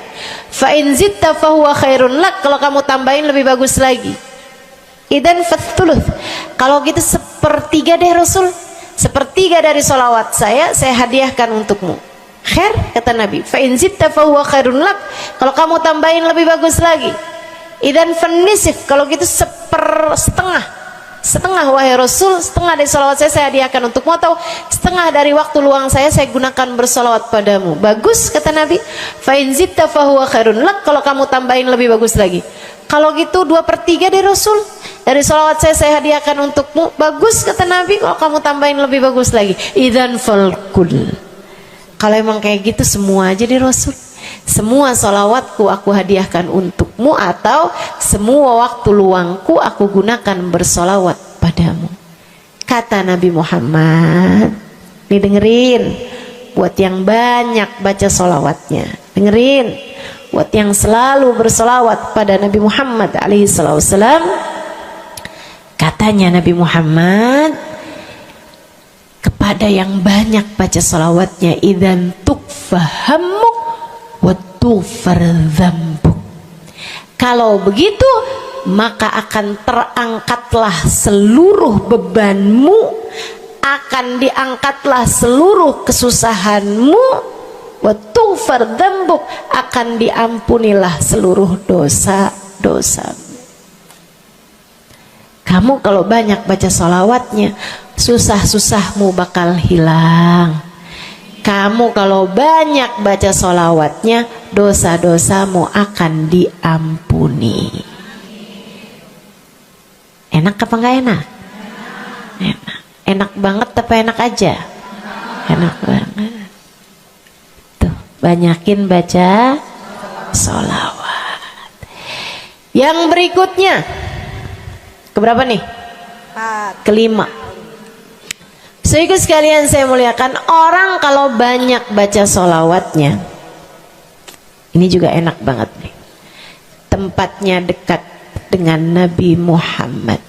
Fa in zitta fahuwa khairun lak, kalau kamu tambahin lebih bagus lagi. Idan fathuluth, kalau gitu 1/3 deh Rasul, 1/3 dari solawat saya hadiahkan untukmu. Khair, kata Nabi. Fa in zitta fahuwa khairun lak, kalau kamu tambahin lebih bagus lagi. Idan fanisif, kalau gitu 1/2, setengah wahai Rasul, setengah dari solawat saya hadiahkan untukmu, atau setengah dari waktu luang saya gunakan bersolawat padamu. Bagus, kata Nabi. Fa in zitta fahuwa khairun lak, kalau kamu tambahin lebih bagus lagi. Kalau gitu 2/3 dari Rasul, dari salawat saya hadiahkan untukmu. Bagus, kata Nabi, kalau kamu tambahin lebih bagus lagi. Idzan falkul, kalau emang kayak gitu semua aja di Rasul. Semua salawatku aku hadiahkan untukmu, atau semua waktu luangku aku gunakan bersolawat padamu. Kata Nabi Muhammad, nih dengerin, buat yang banyak baca solawatnya, dengerin, buat yang selalu bersolawat pada Nabi Muhammad alaihi salam. Katanya Nabi Muhammad kepada yang banyak baca solawatnya, idzan tukfahamuk wa tughfar dzambuk, kalau begitu maka akan terangkatlah seluruh bebanmu, akan diangkatlah seluruh kesusahanmu, wa tughfar dzambuk, akan diampunilah seluruh dosa-dosamu. Kamu kalau banyak baca salawatnya, susah-susahmu bakal hilang. Kamu kalau banyak baca salawatnya, dosa-dosamu akan diampuni. Enak apa enggak enak? Enak. Enak banget apa enak aja? Enak banget. Tuh, banyakin baca sholawat. Yang berikutnya, keberapa nih? Kelima. Saudara sekalian saya muliakan, orang kalau banyak baca sholawatnya, ini juga enak banget nih. Tempatnya dekat dengan Nabi Muhammad.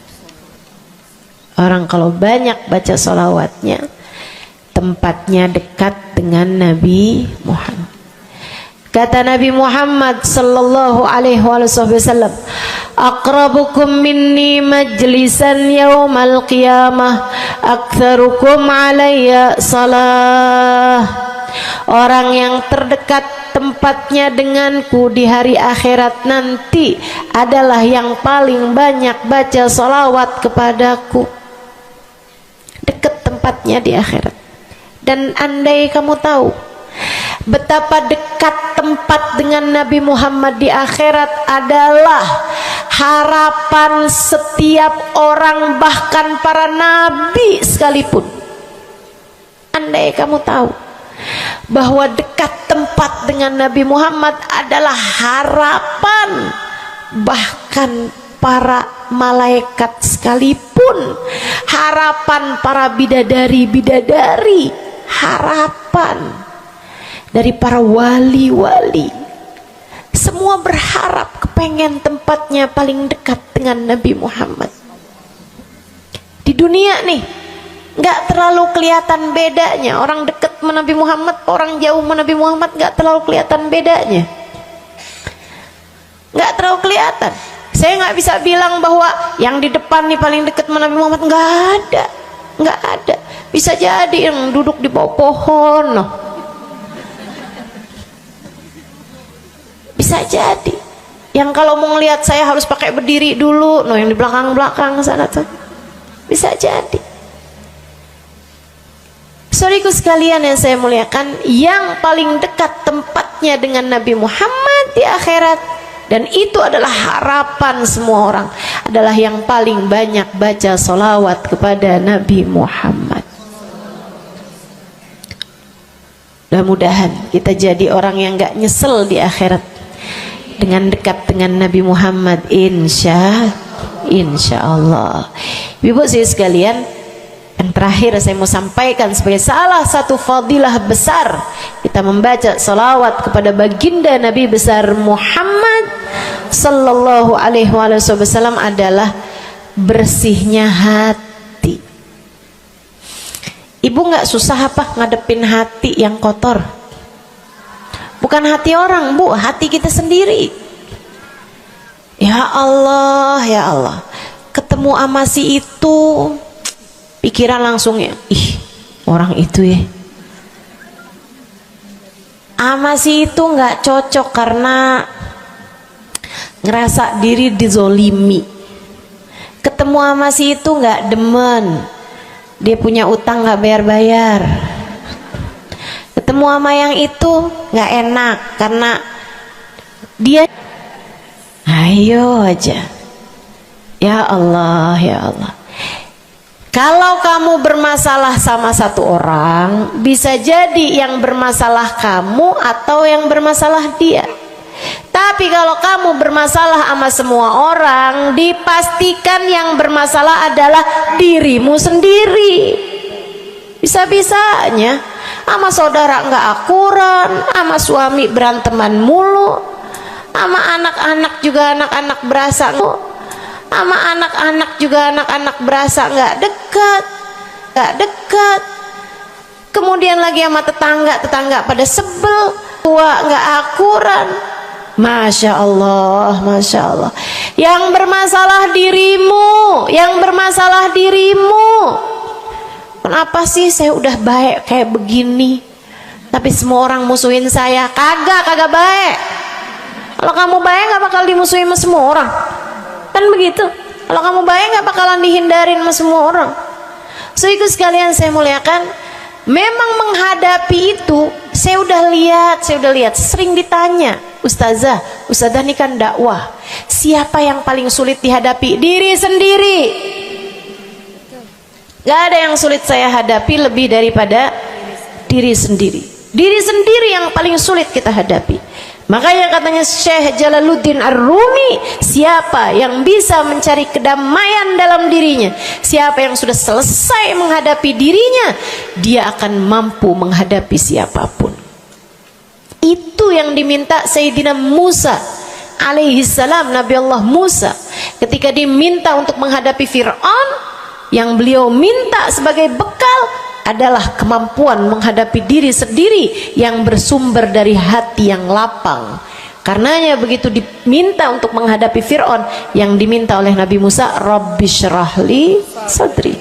Orang kalau banyak baca sholawatnya, tempatnya dekat dengan Nabi Muhammad. Kata Nabi Muhammad sallallahu alaihi wasallam, aqrabukum minni majlisan yaumal qiyamah aktsarukum alayya salah. Orang yang terdekat tempatnya denganku di hari akhirat nanti adalah yang paling banyak baca sholawat kepadaku. Dekat tempatnya di akhirat. Dan andai kamu tahu betapa dekat tempat dengan Nabi Muhammad di akhirat adalah harapan setiap orang, bahkan para nabi sekalipun. Andai kamu tahu bahwa dekat tempat dengan Nabi Muhammad adalah harapan bahkan para malaikat sekalipun, harapan para bidadari-bidadari, harapan dari para wali-wali, semua berharap kepengen tempatnya paling dekat dengan Nabi Muhammad. Di dunia nih nggak terlalu kelihatan bedanya, orang dekat sama Nabi Muhammad, orang jauh sama Nabi Muhammad nggak terlalu kelihatan bedanya, nggak terlalu kelihatan. Saya nggak bisa bilang bahwa yang di depan nih paling dekat sama Nabi Muhammad, nggak ada. Bisa jadi yang duduk di bawah pohon loh. Bisa jadi yang kalau mau ngelihat saya harus pakai berdiri dulu, yang di belakang sana tuh. Bisa jadi. Saudaraku sekalian yang saya muliakan, yang paling dekat tempatnya dengan Nabi Muhammad di akhirat, dan itu adalah harapan semua orang, adalah yang paling banyak baca sholawat kepada Nabi Muhammad. Mudah-mudahan kita jadi orang yang gak nyesel di akhirat dengan dekat dengan Nabi Muhammad, insya Allah. Ibu saya sekalian, yang terakhir saya mau sampaikan sebagai salah satu fadilah besar kita membaca salawat kepada baginda Nabi besar Muhammad sallallahu alaihi wasallam adalah bersihnya hati. Ibu nggak susah apa ngadepin hati yang kotor? Bukan hati orang, Bu, hati kita sendiri. Ya Allah, ya Allah, ketemu sama si itu, pikiran langsungnya, ih, orang itu ya, sama si itu nggak cocok karena ngerasa diri dizolimi. Ketemu sama si itu nggak demen, dia punya utang nggak bayar-bayar. Ketemu sama yang itu nggak enak karena dia, ayo aja. Ya Allah, ya Allah. Kalau kamu bermasalah sama satu orang, bisa jadi yang bermasalah kamu atau yang bermasalah dia. Tapi kalau kamu bermasalah sama semua orang, dipastikan yang bermasalah adalah dirimu sendiri. Bisa-bisanya sama saudara nggak akuran, sama suami beranteman mulu, sama anak-anak juga anak-anak berasa, sama anak-anak juga anak-anak berasa nggak dekat. Kemudian lagi sama tetangga pada sebel, tua nggak akuran. Masya Allah, Masya Allah. Yang bermasalah dirimu. Kenapa sih saya udah baik kayak begini, tapi semua orang musuhin saya? Kagak baik. Kalau kamu baik nggak bakal dimusuhin sama semua orang, kan begitu. Kalau kamu baik nggak bakalan dihindarin sama semua orang. So itu sekalian saya muliakan, memang menghadapi itu saya udah lihat, sering ditanya, Ustazah ini kan dakwah, siapa yang paling sulit dihadapi? Diri sendiri. Gak ada yang sulit saya hadapi lebih daripada diri sendiri. Diri sendiri yang paling sulit kita hadapi. Makanya katanya Syekh Jalaluddin Ar-Rumi, siapa yang bisa mencari kedamaian dalam dirinya, siapa yang sudah selesai menghadapi dirinya, dia akan mampu menghadapi siapapun. Itu yang diminta Sayyidina Musa alaihi salam, Nabi Allah Musa, ketika diminta untuk menghadapi Fir'aun, yang beliau minta sebagai bekal adalah kemampuan menghadapi diri sendiri yang bersumber dari hati yang lapang. Karenanya begitu diminta untuk menghadapi Fir'aun, yang diminta oleh Nabi Musa, Rabbi syrahli sadri,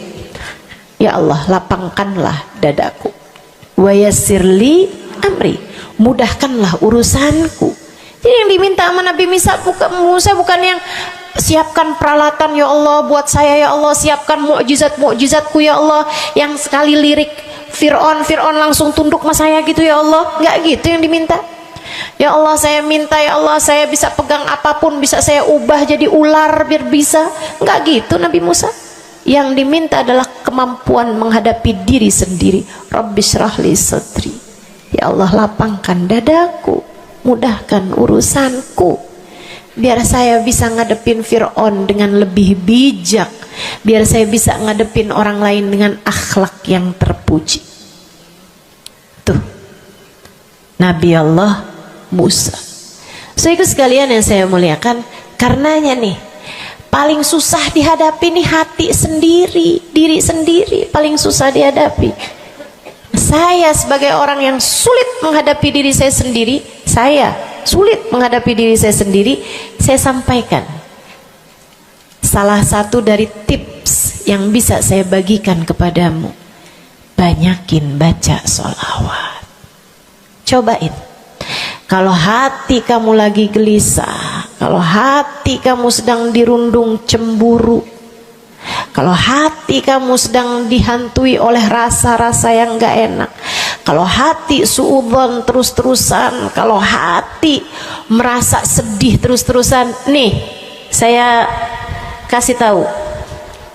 ya Allah lapangkanlah dadaku, wa yassirli amri, mudahkanlah urusanku. Jadi yang diminta sama Nabi Musa bukan yang siapkan peralatan ya Allah buat saya, ya Allah siapkan mukjizat-mukjizatku ya Allah, yang sekali lirik Fir'aun langsung tunduk sama saya gitu ya Allah. Enggak gitu yang diminta. Ya Allah saya minta, ya Allah saya bisa pegang apapun, bisa saya ubah jadi ular biar bisa. Enggak gitu Nabi Musa. Yang diminta adalah kemampuan menghadapi diri sendiri. Rabbi syrahli sadri, ya Allah lapangkan dadaku, mudahkan urusanku, biar saya bisa ngadepin Fir'aun dengan lebih bijak, biar saya bisa ngadepin orang lain dengan akhlak yang terpuji. Tuh Nabi Allah Musa. So ikut sekalian yang saya muliakan, karenanya nih paling susah dihadapi nih hati sendiri, diri sendiri paling susah dihadapi. Saya sebagai orang yang sulit menghadapi diri saya sendiri, saya sampaikan salah satu dari tips yang bisa saya bagikan kepadamu: banyakin baca sholawat. Cobain. Kalau hati kamu lagi gelisah, kalau hati kamu sedang dirundung cemburu, kalau hati kamu sedang dihantui oleh rasa-rasa yang gak enak, kalau hati suudzon terus-terusan, kalau hati merasa sedih terus-terusan, nih saya kasih tahu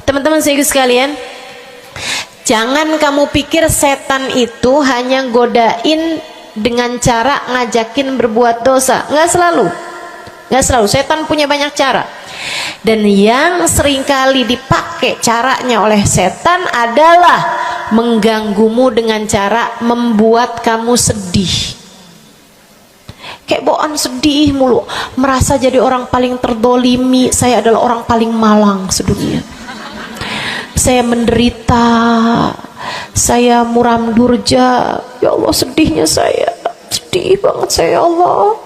teman-teman saya sekalian, jangan kamu pikir setan itu hanya godain dengan cara ngajakin berbuat dosa. Nggak selalu. Setan punya banyak cara. Dan yang seringkali dipakai caranya oleh setan adalah mengganggumu dengan cara membuat kamu sedih. Kayak bawaan sedih mulu, merasa jadi orang paling terdolimi. Saya adalah orang paling malang sedunia. Saya menderita, saya muram durja, ya Allah sedihnya saya, sedih banget saya ya Allah.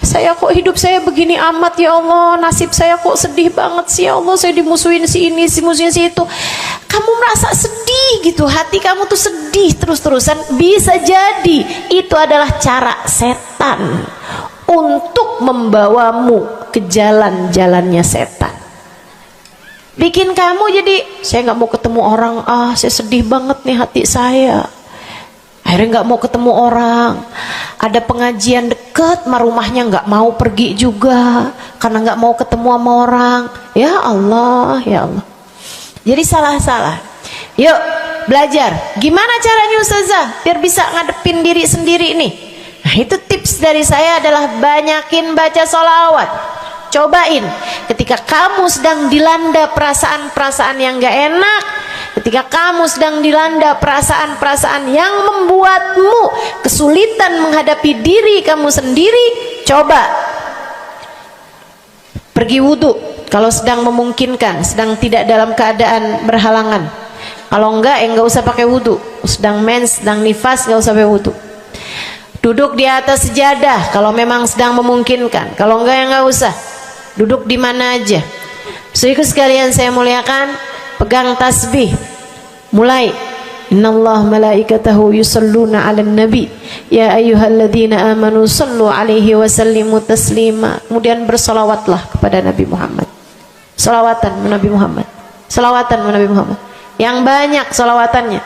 Saya kok hidup saya begini amat ya Allah, nasib saya kok sedih banget sih ya Allah, saya dimusuhin si ini, si musuhin si itu. Kamu merasa sedih gitu, hati kamu tuh sedih terus-terusan, bisa jadi itu adalah cara setan untuk membawamu ke jalan-jalannya setan. Bikin kamu jadi, saya nggak mau ketemu orang, saya sedih banget nih hati saya. Akhirnya nggak mau ketemu orang. Ada pengajian deket, rumahnya nggak mau pergi juga karena nggak mau ketemu sama orang. Ya Allah, ya Allah. Jadi salah-salah. Yuk belajar. Gimana caranya Ustazah biar bisa ngadepin diri sendiri nih? Nah itu tips dari saya adalah banyakin baca sholawat. Cobain ketika kamu sedang dilanda perasaan-perasaan yang gak enak, ketika kamu sedang dilanda perasaan-perasaan yang membuatmu kesulitan menghadapi diri kamu sendiri, coba pergi wudhu kalau sedang memungkinkan, sedang tidak dalam keadaan berhalangan. Kalau enggak enggak usah pakai wudhu, sedang mens, sedang nifas enggak usah pakai wudhu. Duduk di atas sejadah kalau memang sedang memungkinkan, kalau enggak ya enggak usah. Duduk di mana aja. Saudaraku sekalian saya muliakan, pegang tasbih. Mulai. Innallaha malaikatahu yusalluna 'alan nabi ya ayyuhalladzina amanu sallu 'alaihi wa sallimu taslima. Kemudian berselawatlah kepada Nabi Muhammad. Selawatan Nabi Muhammad. Selawatan Nabi Muhammad. Yang banyak selawatannya.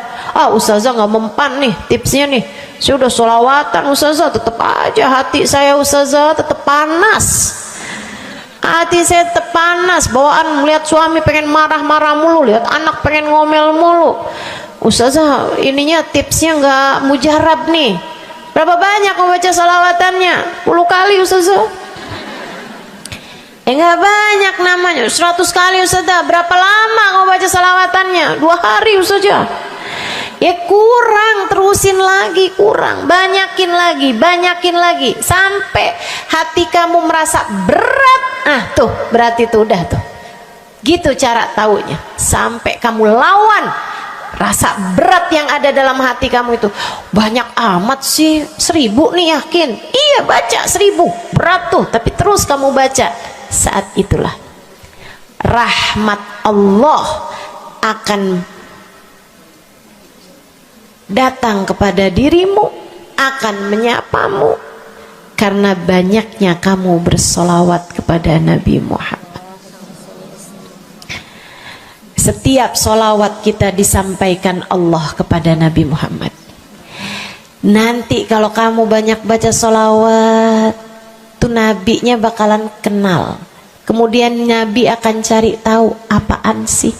Ustazah nggak mempan nih tipsnya nih. Saya udah selawatan Ustazah, tetap aja hati saya Ustazah tetap panas. Hati saya tetap panas, bawaan melihat suami pengen marah-marah mulu, lihat anak pengen ngomel mulu. Ustazah ininya tipsnya nggak mujarab nih. Berapa banyak membaca salawatannya? 10 kali Ustazah. Nggak banyak namanya, 100 kali Ustazah. Berapa lama kamu baca salawatannya? 2 hari Ustazah. Ya kurang, terusin lagi, kurang, banyakin lagi sampai hati kamu merasa berat. Tuh berarti tuh udah tuh. Gitu cara taunya. Sampai kamu lawan rasa berat yang ada dalam hati kamu itu. Banyak amat sih, 1000 nih yakin. Iya baca 1000, berat tuh, tapi terus kamu baca. Saat itulah rahmat Allah akan datang kepada dirimu, akan menyapamu karena banyaknya kamu bersolawat kepada Nabi Muhammad. Setiap solawat kita disampaikan Allah kepada Nabi Muhammad. Nanti kalau kamu banyak baca solawat, tuh nabinya bakalan kenal. Kemudian Nabi akan cari tahu apaan sih.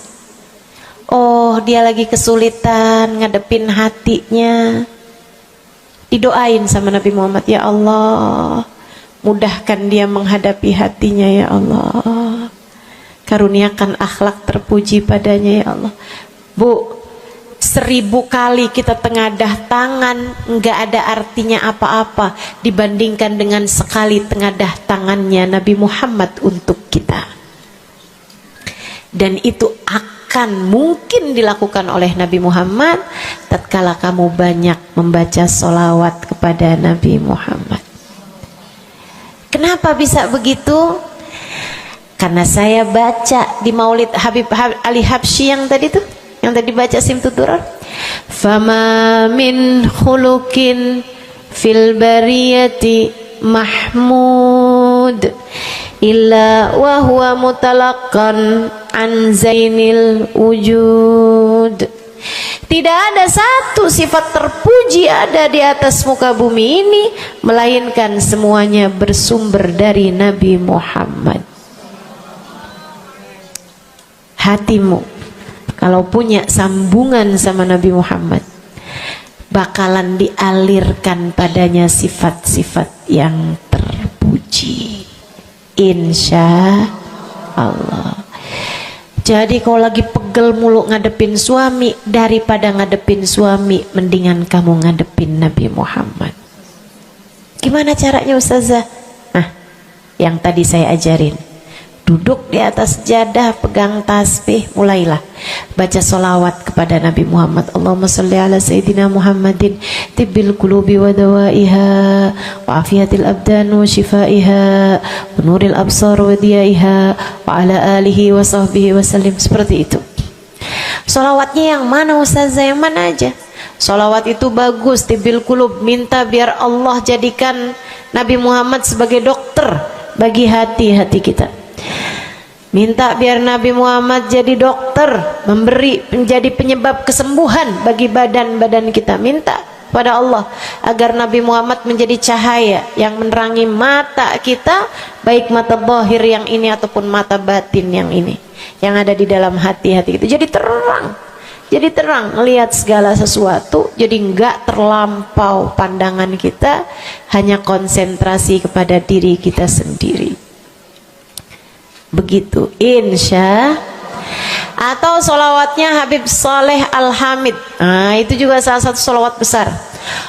Oh, dia lagi kesulitan ngadepin hatinya. Didoain sama Nabi Muhammad, ya Allah, mudahkan dia menghadapi hatinya ya Allah. Karuniakan akhlak terpuji padanya ya Allah. Bu, 1000 kali kita tengadah tangan nggak ada artinya apa-apa dibandingkan dengan sekali tengadah tangannya Nabi Muhammad untuk kita. Dan itu akan mungkin dilakukan oleh Nabi Muhammad tatkala kamu banyak membaca sholawat kepada Nabi Muhammad. Kenapa bisa begitu? Karena saya baca di Maulid Habib Ali Habsyi yang tadi tuh, yang tadi baca Simtud-Durar. Fama min khuluqin fil bariyati mahmud illa wa huwa mutalaqqan an zainil wujud. Tidak ada satu sifat terpuji ada di atas muka bumi ini melainkan semuanya bersumber dari Nabi Muhammad. Hatimu kalau punya sambungan sama Nabi Muhammad bakalan dialirkan padanya sifat-sifat yang terpuji, insya Allah. Jadi kalau lagi pegel mulu ngadepin suami, daripada ngadepin suami mendingan kamu ngadepin Nabi Muhammad. Gimana caranya Ustazah? Yang tadi saya ajarin. Duduk di atas jadah, pegang tasbih, mulailah baca solawat kepada Nabi Muhammad. Allahumma salli ala Sayyidina Muhammadin tibbil qulubi wa dawaiha wa afiyatil abdan wa shifaiha wa nuril absar wa diyaiha wa ala alihi wa sahbihi wa sallim. Seperti itu. Solawatnya yang mana Ustazah? Yang mana aja? Solawat itu bagus, tibbil qulub, minta biar Allah jadikan Nabi Muhammad sebagai dokter bagi hati-hati kita. Minta biar Nabi Muhammad jadi dokter, menjadi penyebab kesembuhan bagi badan-badan kita. Minta pada Allah agar Nabi Muhammad menjadi cahaya yang menerangi mata kita, baik mata zahir yang ini ataupun mata batin yang ini, yang ada di dalam hati-hati kita. Jadi terang melihat segala sesuatu, jadi enggak terlampau pandangan kita, hanya konsentrasi kepada diri kita sendiri. Begitu, insya. Atau solawatnya Habib Saleh Al-Hamid, itu juga salah satu solawat besar.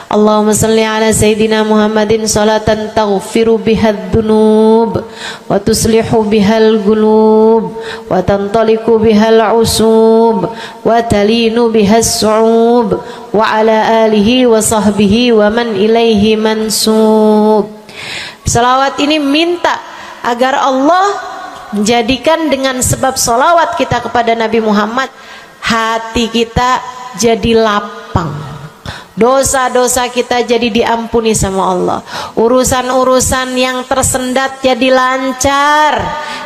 Allahumma salli ala Sayyidina Muhammadin salatan taghfiru bihad dunub wa tuslihu bihal gulub wa tantaliku bihal usub wa talinu bihas su'ub wa ala alihi wa sahbihi wa man ilaihi mansub. Salawat ini minta agar Allah menjadikan dengan sebab solawat kita kepada Nabi Muhammad hati kita jadi lapang, dosa-dosa kita jadi diampuni sama Allah, urusan-urusan yang tersendat jadi lancar,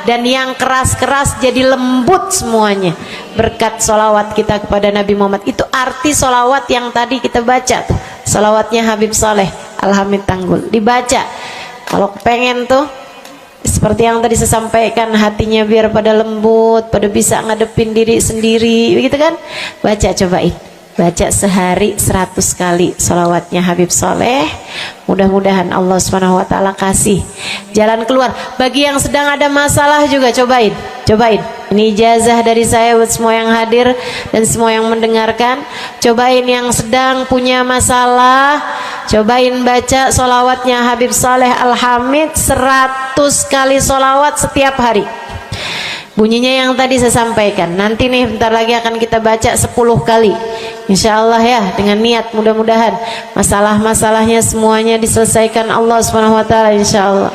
dan yang keras-keras jadi lembut semuanya berkat solawat kita kepada Nabi Muhammad. Itu arti solawat yang tadi kita baca tuh, solawatnya Habib Saleh Al-Hamid Tanggul. Dibaca kalau pengen tuh seperti yang tadi saya sampaikan, hatinya biar pada lembut, pada bisa ngadepin diri sendiri, begitu kan? Baca, cobain. baca sehari 100 kali sholawatnya Habib Soleh. Mudah-mudahan Allah SWT kasih jalan keluar. Bagi yang sedang ada masalah juga cobain. Ini ijazah dari saya buat semua yang hadir dan semua yang mendengarkan. Cobain yang sedang punya masalah, cobain baca sholawatnya Habib Soleh Al-Hamid 100 kali sholawat setiap hari. Bunyinya yang tadi saya sampaikan. Nanti nih bentar lagi akan kita baca 10 kali, insya Allah ya, dengan niat mudah-mudahan masalah-masalahnya semuanya diselesaikan Allah SWT, insya Allah.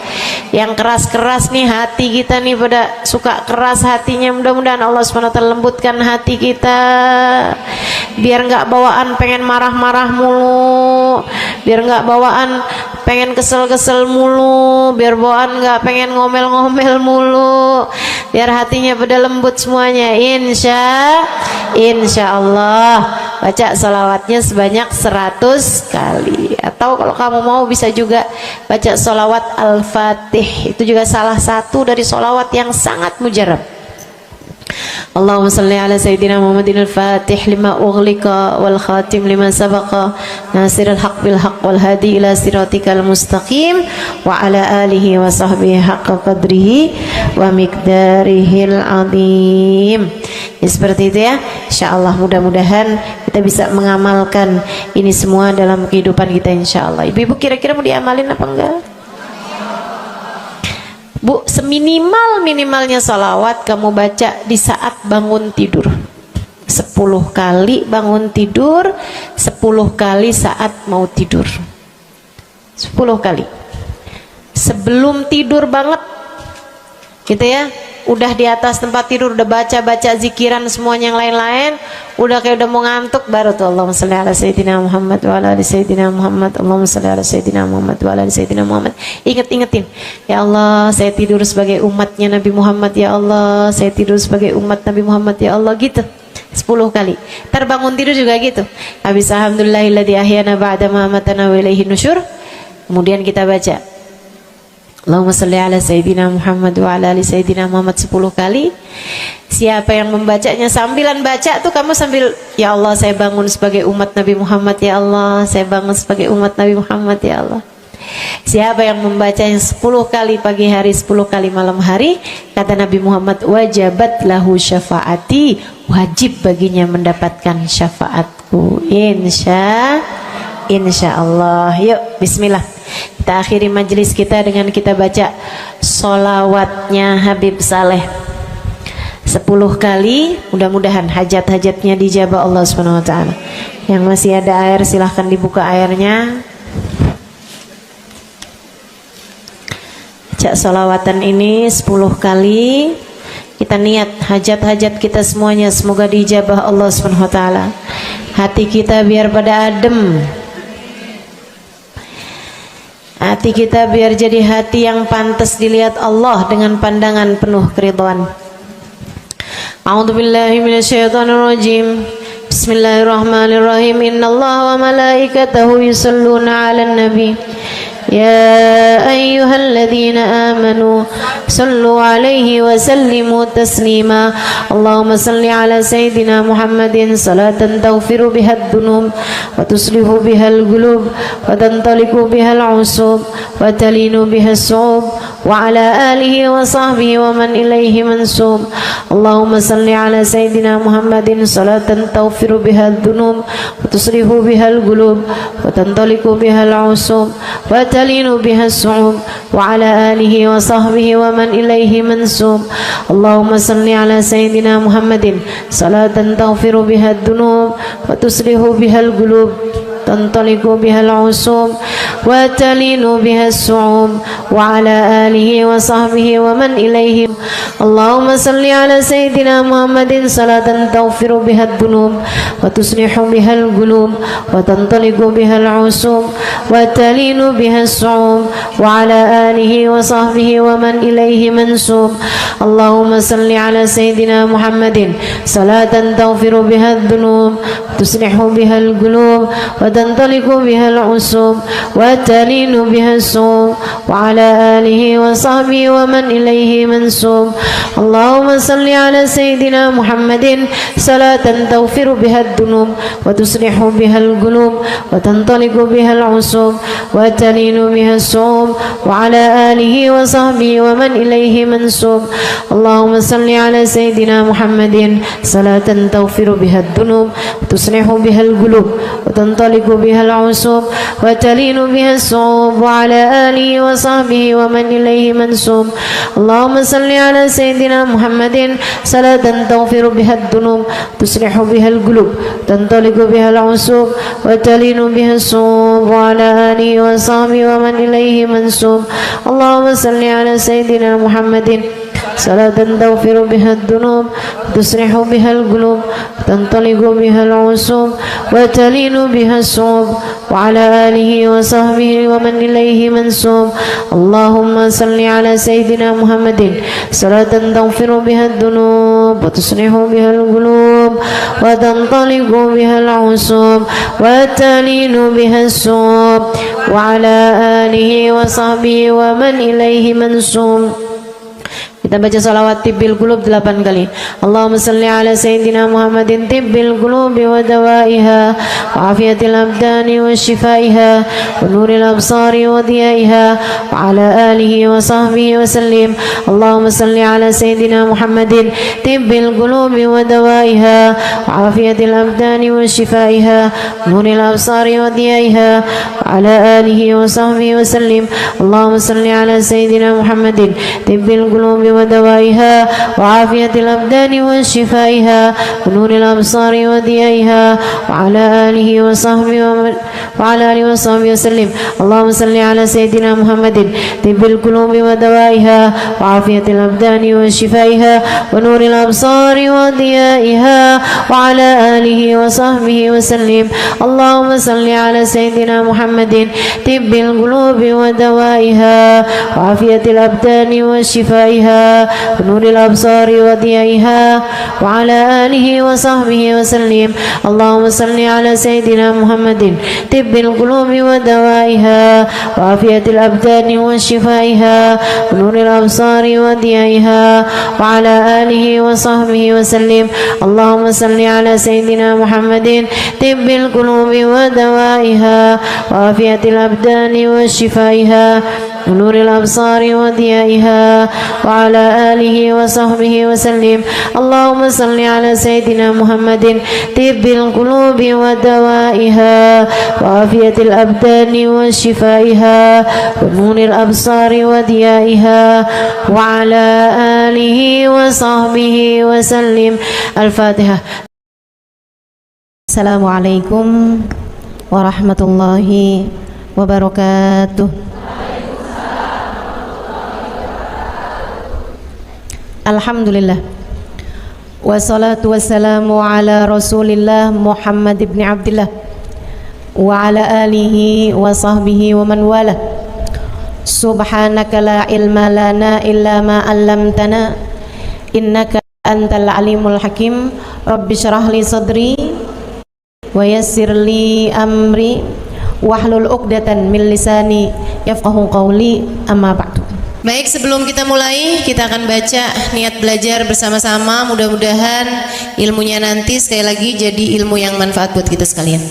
Yang keras-keras nih hati kita nih, pada suka keras hatinya, mudah-mudahan Allah SWT lembutkan hati kita, biar nggak bawaan pengen marah-marah mulu, biar nggak bawaan pengen kesel-kesel mulu, biar bawaan nggak pengen ngomel-ngomel mulu, biar hatinya pada lembut semuanya, insya Allah. Baca sholawatnya sebanyak 100 kali. Atau kalau kamu mau bisa juga baca sholawat Al-Fatih, itu juga salah satu dari sholawat yang sangat mujarab. Allahumma salli ala Sayyidina Muhammadin al-Fatih lima ughliqa wal khatim lima sabaqa nasirul haq bil haq wal hadi ila siratikal mustaqim wa ala alihi wa sahbihi haqqa qadrihi wa miqdarihil azim. Ya, seperti itu ya, insyaallah. Mudah-mudahan kita bisa mengamalkan ini semua dalam kehidupan kita, insyaallah. Ibu-ibu kira-kira mau diamalin apa enggak? Bu, seminimal-minimalnya salawat kamu baca di saat bangun tidur 10 kali bangun tidur, 10 kali saat mau tidur, 10 kali sebelum tidur banget gitu ya. Udah di atas tempat tidur udah baca-baca zikiran semuanya yang lain-lain, udah kayak udah mau ngantuk, baru tuh Allahumma shalli ala Sayyidina Muhammad wa ala ali Sayyidina Muhammad, Allahumma shalli ala Sayyidina Muhammad wa ala ali Sayyidina Muhammad. Ingetin, ya Allah saya tidur sebagai umatnya Nabi Muhammad, ya Allah saya tidur sebagai umat Nabi Muhammad, ya Allah, gitu 10 kali. Ntar bangun tidur juga gitu, habis alhamdulillahilladzi ahyana ba'da ma amatana wa ilaihi nusyur, kemudian kita baca Allahumma salli ala Sayyidina Muhammad wa ala ali Sayyidina Muhammad 10 kali. Siapa yang membacanya sambilan baca tuh kamu sambil, ya Allah saya bangun sebagai umat Nabi Muhammad, ya Allah saya bangun sebagai umat Nabi Muhammad, ya Allah. Siapa yang membacanya 10 kali pagi hari, 10 kali malam hari, kata Nabi Muhammad, wajabat lahu syafaati, wajib baginya mendapatkan syafaatku, insya Allah. Yuk bismillah, kita akhiri majelis kita dengan kita baca sholawatnya Habib Saleh 10 kali. Mudah-mudahan hajat-hajatnya dijabah Allah SWT. Yang masih ada air silahkan dibuka airnya. Baca sholawatan ini 10 kali. Kita niat hajat-hajat kita semuanya semoga dijabah Allah SWT. Hati kita biar pada adem, hati kita biar jadi hati yang pantas dilihat Allah dengan pandangan penuh keridhaan. A'udzubillahi minasyaitonirrajim. Bismillahirrahmanirrahim. Innallaha wa malaikatahu yusholluna 'alan nabi. Ya ayyuhalladzina amanu sallu 'alaihi wa sallimu taslima. Allahumma salli 'ala sayyidina Muhammadin salatan taghfiru biha ad-dunub wa tuslihu biha al-qulub wa tantaliqu biha al-'usub wa talinu biha as-su'ub wa 'ala alihi wa sahbihi wa man ilaihi mansub. Allahumma salli 'ala sayyidina Muhammadin salatan taghfiru biha ad-dunub wa tuslihu biha al-qulub wa tantaliqu biha al-'usub wa talinu biha as-su'ub wa 'ala alihi wa sahbihi wa man ilaihi mansub. Allahumma salli 'ala sayyidina Muhammadin salatan taghfiru biha ad-dunub wa tuslihu biha al-qulub tantaliqu biha al-'usub wa talinu biha as-su'ub wa 'ala alihi wa sahbihi wa man ilaihi. Allahumma salli 'ala sayyidina Muhammadin salatan taghfiru biha ad-dunub wa tuslihu biha al-qulub wa tantaliqu biha al-'usub wa talinu biha as-su'ub wa 'ala alihi wa sahbihi wa man ilaihi mansub. Allahumma salli 'ala sayyidina Muhammadin salatan taghfiru biha ad-dunub wa tuslihu biha al-qulub wa tantaliqu biha al-'usub wa talinu biha as-su'ub wa 'ala alihi wa sahbihi wa man ilaihi mansub. اللهم صل على سيدنا محمد صلاة تغفر بها الذنوب وتصلح بها القلوب وتنطلق بها العصوب وتلين بها الصعوب وعلى آله وصحبه ومن إليه منسوب. اللهم صل على سيدنا محمد صلاة تغفر بها الذنوب وتصلح بها القلوب وتنطلق بها العصوب وتلين بها الصعوب وعلى آله وصحبه ومن إليه منسوب. اللهم صل على سيدنا محمد صلاة تغفر بها الذنوب تصلح بها القلوب تنطلق بها العصوب وتلين بها الصعوب وعلى آله وصحبه ومن إليه منسوب. اللهم صل على سيدنا محمد صلاة تغفر بها الذنوب تصلح بها القلوب تنطلق بها العصوب وتلين بها الصعوب وعلى آله وصحبه ومن إليه منسوب. اللهم صل على سيدنا محمد صلاة تغفر بها الذنوب وتصلح بها القلوب وتنطلق بها العصوب وتلين بها الصعوب وعلى آله وصحبه ومن إليه منسوب. Kita baca salawat tibbil qulub 8 kali. Allahumma salli ala sayyidina Muhammadin tibbil qulubi wa dawaiha wa afiyatil abdani wa shifaiha wa nuril absari wa diyaiha wa ala alihi wa sahbihi wa sallim. Allahumma salli ala sayyidina Muhammadin tibbil qulubi wa dawaiha wa afiyatil abdani wa shifaiha wa nuril absari wa diyaiha wa ala alihi wa sahbihi wa sallim. Allahumma salli ala sayyidina Muhammadin tibbil qulubi ودوائها وعافية الأبدان وشفائها ونور الأبصار وضيائها وعلى آله وصحبه وسلم. اللهم صل على سيدنا محمد طب القلوب ودوائها وعافية الأبدان وشفائها ونور الأبصار وضيائها وعلى آله وصحبه وسلم. اللهم صل على سيدنا محمد طب القلوب ودوائها وعافية الأبدان وشفائها ونور الأبصار وضيائها وعلى آله وصحبه وسلم. اللهم صل على سيدنا محمد طب القلوب ودوائها وعافية الأبدان وشفائها ونور الأبصار وضيائها وعلى آله وصحبه وسلم. اللهم صل على سيدنا محمد طب القلوب ودوائها وعافية الأبدان وشفائها ونور الأبصار وضيائها وعلى آله وصحبه وسلم. اللهم صل على سيدنا محمد طب القلوب ودوائها وعافية الأبدان وشفائها ونور الأبصار وضيائها وعلى آله وصحبه وسلم. الفاتحة. السلام عليكم ورحمة الله وبركاته. Alhamdulillah wassalatu wassalamu ala rasulillah Muhammad ibn Abdillah wa ala alihi wa sahbihi wa man wala. Subhanaka la ilma lana illa ma 'allamtana innaka antal alimul hakim. Rabbi shrah li sadri wa yassir li amri wahlul 'uqdatan min lisani yafqahu qawli. Amma ba'du. Baik, sebelum kita mulai, kita akan baca niat belajar bersama-sama. Mudah-mudahan ilmunya nanti sekali lagi jadi ilmu yang manfaat buat kita sekalian.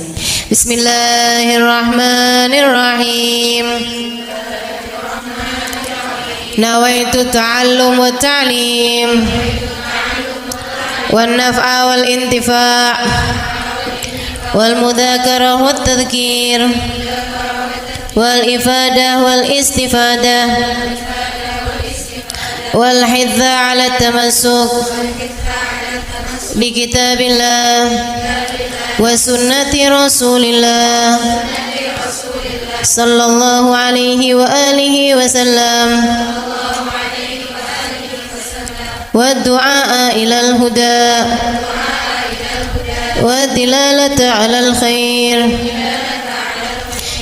Bismillahirrahmanirrahim. Nawaitu ta'allum wa ta'lim wan naf'a wal intifa' wal mudzakarah wat tadhkir wal ifadah wal istifadah wal hidza ala tamassuk bi kitabillah wa sunnati rasulillah sallallahu alaihi wa alihi wa sallam wa du'a ila al huda wa dilalata ala al khair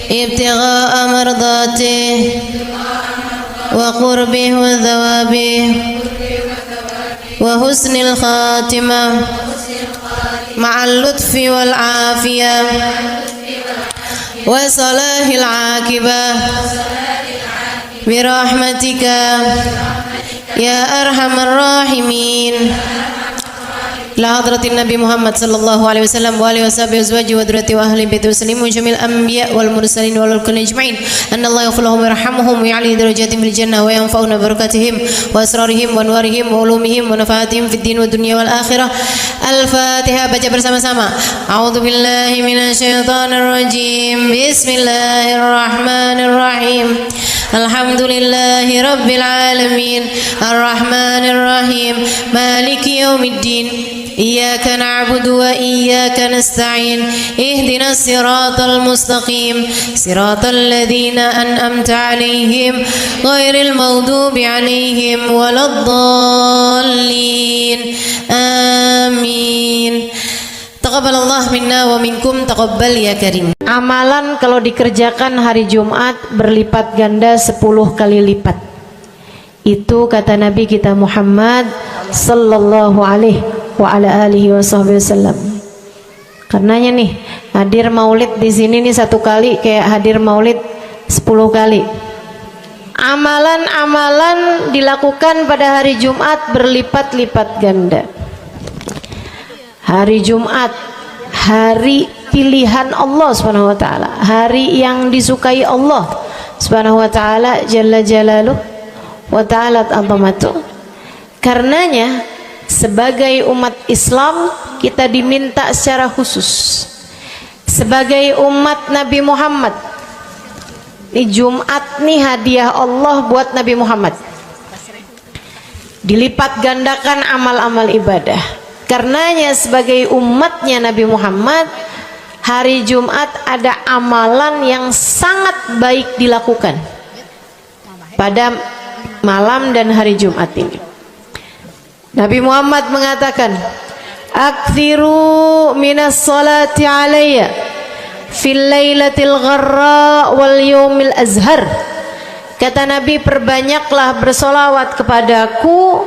ibtigha'a mardatihi wa qurbihi wa thawabihi wa husnil khatimah ma'al lutfi wal afiyah wa salahil aqibah bi rahmatika يا أرحم الراحمين. إلى حضرة النبي محمد صلى الله عليه وسلم وآله وصحبه وأزواجه وذريته وأهل بيته وسلم وجميع الأنبياء والمرسلين والكل أجمعين أن الله يغفر لهم ويرحمهم ويعلي درجاتهم في الجنة وينفعنا ببركاتهم وأسرارهم وأنوارهم وعلومهم ونفعاتهم في الدين والدنيا والآخرة. الفاتحة. Baca bersama-sama. A'udzu billahi minasyaitonir rajim. Bismillahirrahmanirrahim. Alhamdulillahi rabbil alamin. Arrahmanir rahim. Maliki yaumiddin. إياك نعبد وإياك نستعين اهدنا الصراط المستقيم صراط الذين أنعمت عليهم غير المغضوب عليهم ولا الضالين آمين. Taqabbalallah minna wa minkum, taqabbal ya karim. Amalan kalau dikerjakan hari Jumat berlipat ganda 10 kali lipat. Itu kata Nabi kita Muhammad sallallahu alaihi wa ala alihi wasallam. Karenanya nih hadir maulid di sini nih 1 kali kayak hadir maulid 10 kali. Amalan-amalan dilakukan pada hari Jumat berlipat-lipat ganda. Hari Jumat, hari pilihan Allah Subhanahu wa taala, hari yang disukai Allah Subhanahu wa taala jalla jalaluh wa ta'alat azamatuh. Karenanya sebagai umat Islam kita diminta secara khusus sebagai umat Nabi Muhammad, ini Jumat nih hadiah Allah buat Nabi Muhammad, dilipat gandakan amal-amal ibadah. Karenanya sebagai umatnya Nabi Muhammad, hari Jumat ada amalan yang sangat baik dilakukan pada malam dan hari Jumat ini. Nabi Muhammad mengatakan, "Aktsiru minas salati alayya fil lailatil gharra wal yaumil azhar." Kata Nabi, perbanyaklah bersolawat kepadaku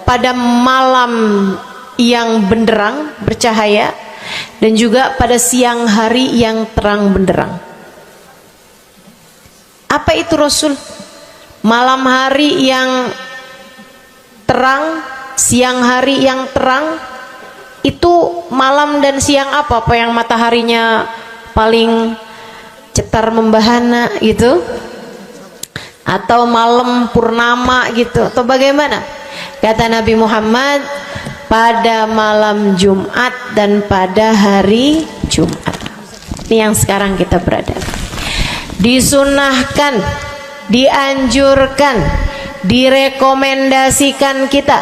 pada malam yang benderang bercahaya dan juga pada siang hari yang terang benderang. Apa itu Rasul? Malam hari yang terang, siang hari yang terang. Itu malam dan siang apa? Apa yang mataharinya paling cetar membahana gitu? Atau malam purnama gitu? Atau bagaimana? Kata Nabi Muhammad, pada malam Jumat dan pada hari Jumat. Ini yang sekarang kita berada. Disunahkan, dianjurkan, direkomendasikan kita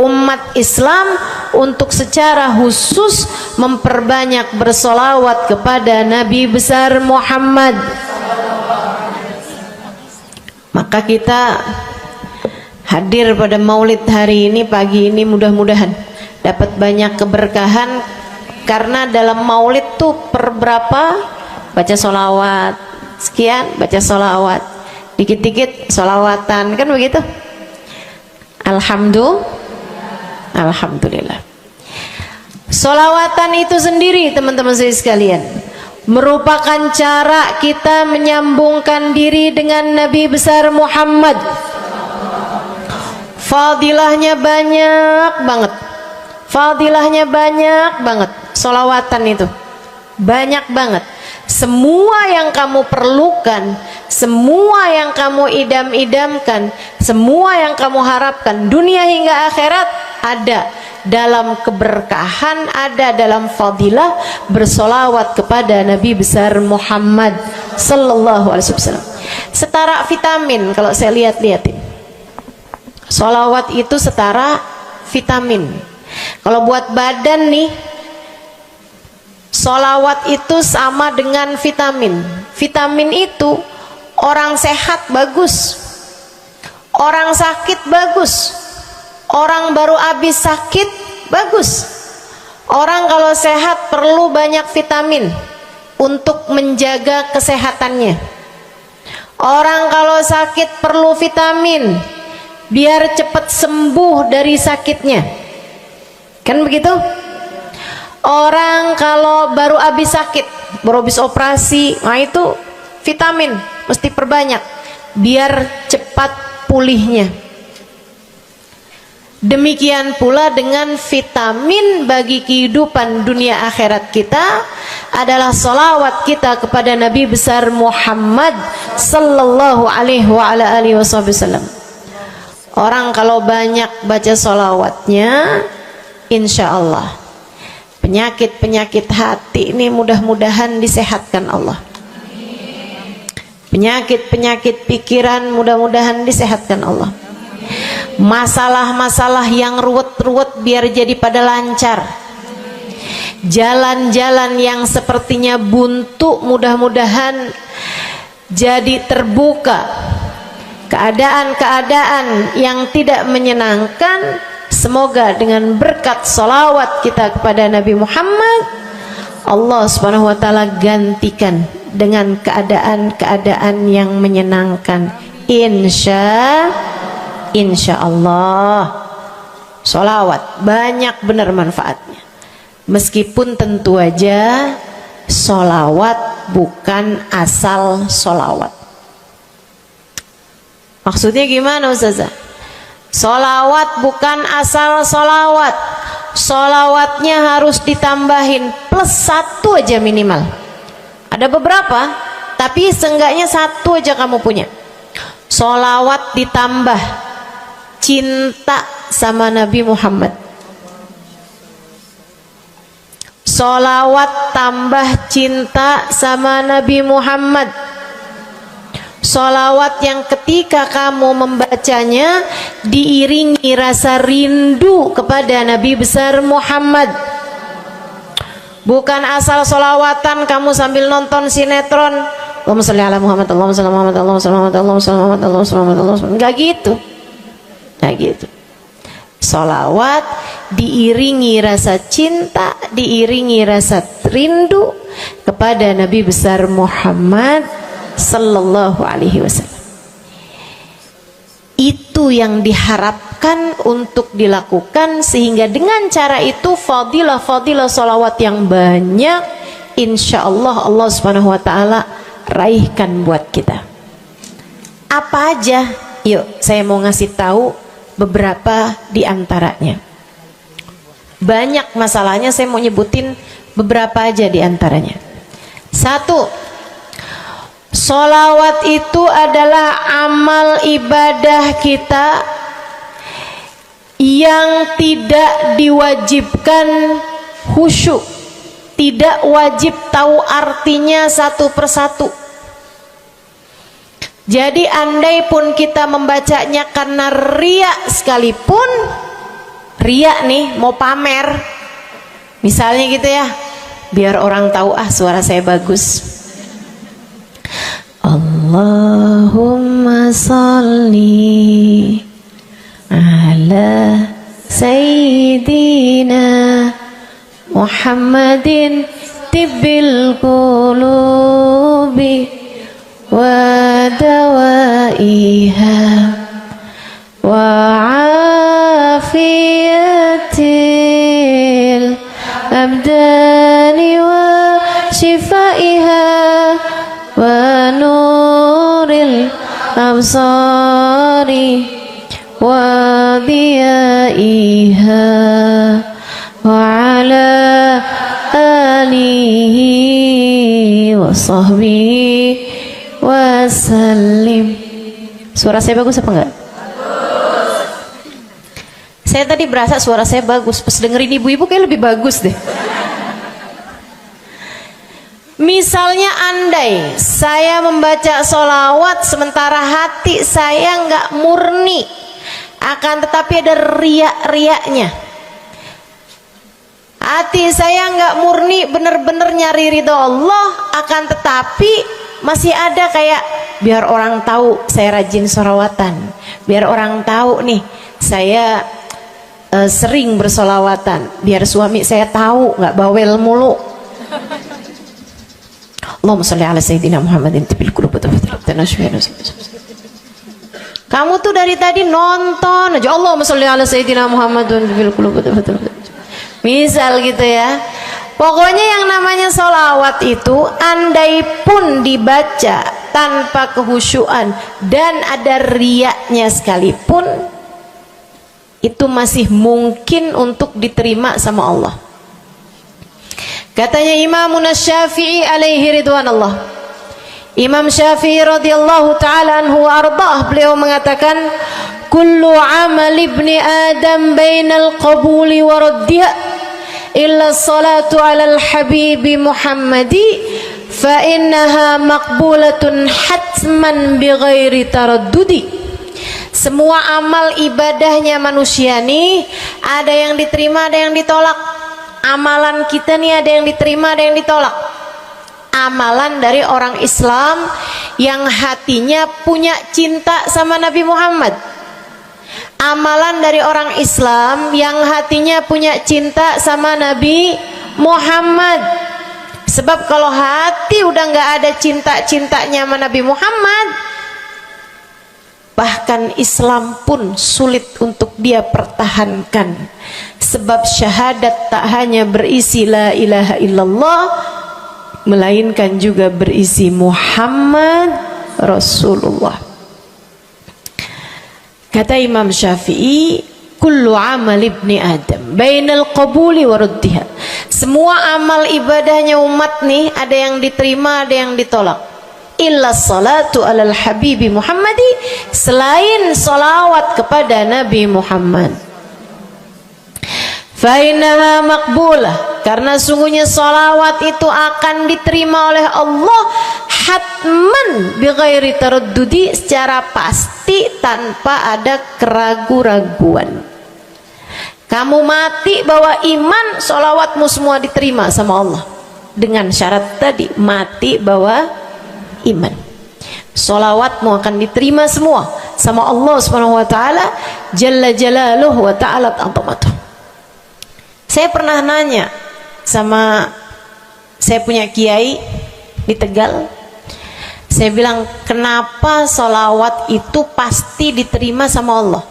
umat Islam untuk secara khusus memperbanyak bersolawat kepada Nabi besar Muhammad. Maka kita hadir pada maulid hari ini, pagi ini, mudah-mudahan dapat banyak keberkahan. Karena dalam maulid tuh per berapa baca solawat sekian, baca solawat dikit-dikit, solawatan, kan begitu. Alhamdulillah. Solawatan itu sendiri teman-teman saya sekalian merupakan cara kita menyambungkan diri dengan Nabi besar Muhammad. Fadilahnya banyak banget, fadilahnya banyak banget. Solawatan itu banyak banget. Semua yang kamu perlukan, semua yang kamu idam-idamkan, semua yang kamu harapkan dunia hingga akhirat ada dalam keberkahan, ada dalam fadilah bersolawat kepada Nabi besar Muhammad sallallahu alaihi wasallam. Setara vitamin kalau saya lihat-lihatin. Solawat itu setara vitamin. Kalau buat badan nih, solawat itu sama dengan vitamin. Vitamin itu orang sehat bagus, orang sakit bagus, orang baru habis sakit bagus. Orang kalau sehat perlu banyak vitamin untuk menjaga kesehatannya. Orang kalau sakit perlu vitamin biar cepat sembuh dari sakitnya, kan begitu? Orang kalau baru habis sakit, baru habis operasi, nah itu vitamin mesti perbanyak biar cepat pulihnya. Demikian pula dengan vitamin bagi kehidupan dunia akhirat kita adalah solawat kita kepada Nabi besar Muhammad sallallahu alaihi wasallam. Orang kalau banyak baca solawatnya, insya Allah penyakit-penyakit hati ini mudah-mudahan disehatkan Allah. Penyakit-penyakit pikiran mudah-mudahan disehatkan Allah. Masalah-masalah yang ruwet-ruwet biar jadi pada lancar. Jalan-jalan yang sepertinya buntu mudah-mudahan jadi terbuka. Keadaan-keadaan yang tidak menyenangkan, semoga dengan berkat salawat kita kepada Nabi Muhammad, Allah subhanahu wa ta'ala gantikan dengan keadaan-keadaan yang menyenangkan. Insya Allah. Sholawat banyak benar manfaatnya. Meskipun tentu aja sholawat bukan asal sholawat. Maksudnya gimana Ustazah? Sholawat bukan asal sholawat. Sholawatnya harus ditambahin plus 1 aja minimal. Ada beberapa, tapi seenggaknya 1 aja kamu punya. Sholawat ditambah cinta sama Nabi Muhammad. Sholawat tambah cinta sama Nabi Muhammad. Sholawat yang ketika kamu membacanya diiringi rasa rindu kepada Nabi besar Muhammad. Bukan asal sholawatan kamu sambil nonton sinetron, Allahumma sholli ala Muhammad, Allahumma sholli ala Muhammad, Allahumma sholli ala Muhammad, Allahumma sholli ala Muhammad, Allahumma sholli ala Muhammad, Allahumma sholli ala Muhammad. Enggak gitu. Nah gitu. Sholawat diiringi rasa cinta, diiringi rasa rindu kepada Nabi besar Muhammad sallallahu alaihi wasallam. Itu yang diharapkan untuk dilakukan, sehingga dengan cara itu fadilah-fadilah sholawat yang banyak insya Allah Allah subhanahu wa ta'ala raihkan buat kita. Apa aja? Yuk saya mau ngasih tahu beberapa di antaranya. Banyak masalahnya, saya mau nyebutin beberapa aja di antaranya. 1. Sholawat itu adalah amal ibadah kita yang tidak diwajibkan khusyuk, tidak wajib tahu artinya satu persatu. Jadi andai pun kita membacanya karena riya sekalipun, riya nih mau pamer misalnya gitu ya, biar orang tahu suara saya bagus. Allahumma sholli ala sayyidina Muhammadin tibbil qulubi wa dawaiha wa afiyatil abdani wa shifaiha wa nuril absari wa diyaiha wa ala alihi wa sahbihi wasallim. Suara saya bagus apa enggak? Bagus. Saya tadi berasa suara saya bagus, pas dengerin ibu-ibu kayak lebih bagus deh. Misalnya andai saya membaca sholawat sementara hati saya enggak murni, akan tetapi ada riak-riaknya. Hati saya enggak murni bener-bener nyari ridho Allah, akan tetapi masih ada kayak biar orang tahu saya rajin sholawatan, biar orang tahu nih saya sering bersolawatan, biar suami saya tahu nggak bawel mulu. Allahumma sholli ala sayyidina Muhammadin tibil qulub. Kamu tuh dari tadi nonton aja Allahumma sholli ala sayyidina Muhammadin tibil qulub. Misal gitu ya. Pokoknya yang namanya sholawat itu andai pun dibaca tanpa kehusyuan dan ada riaknya sekalipun, itu masih mungkin untuk diterima sama Allah. Katanya Imam Syafi'i alaihi ridwanullah, Imam Syafi'i radhiyallahu ta'ala anhu ardah, beliau mengatakan kullu amal ibni adam bainal qabuli wa raddiha illa salatu ala al-habibi Muhammadi fa innaha maqbulatun hatman bighairi taraddudi. Semua amal ibadahnya manusia nih ada yang diterima, ada yang ditolak. Amalan kita nih ada yang diterima, ada yang ditolak. Amalan dari orang Islam yang hatinya punya cinta sama Nabi Muhammad. Amalan dari orang Islam yang hatinya punya cinta sama Nabi Muhammad. Sebab kalau hati udah nggak ada cinta-cintanya sama Nabi Muhammad, bahkan Islam pun sulit untuk dia pertahankan. Sebab syahadat tak hanya berisi la ilaha illallah, melainkan juga berisi Muhammad Rasulullah. Kata Imam Syafi'i, kullu amal ibni adam bainal qabuli wa raddiha. Semua amal ibadahnya umat nih ada yang diterima, ada yang ditolak. Illa salatu alal habibi Muhammadi, selain salawat kepada Nabi Muhammad. Fa innaha maqbulah, karena sungguhnya salawat itu akan diterima oleh Allah hatman bighairi taraddudi, secara pasti tanpa ada keraguan-raguan. Kamu mati bawa iman, salawatmu semua diterima sama Allah. Dengan syarat tadi, mati bawa iman, salawatmu akan diterima semua sama Allah Subhanahu wa taala jalla jalaluhu wa ta'ala azamatuh. Saya pernah nanya sama saya punya kiai di Tegal. Saya bilang, kenapa salawat itu pasti diterima sama Allah?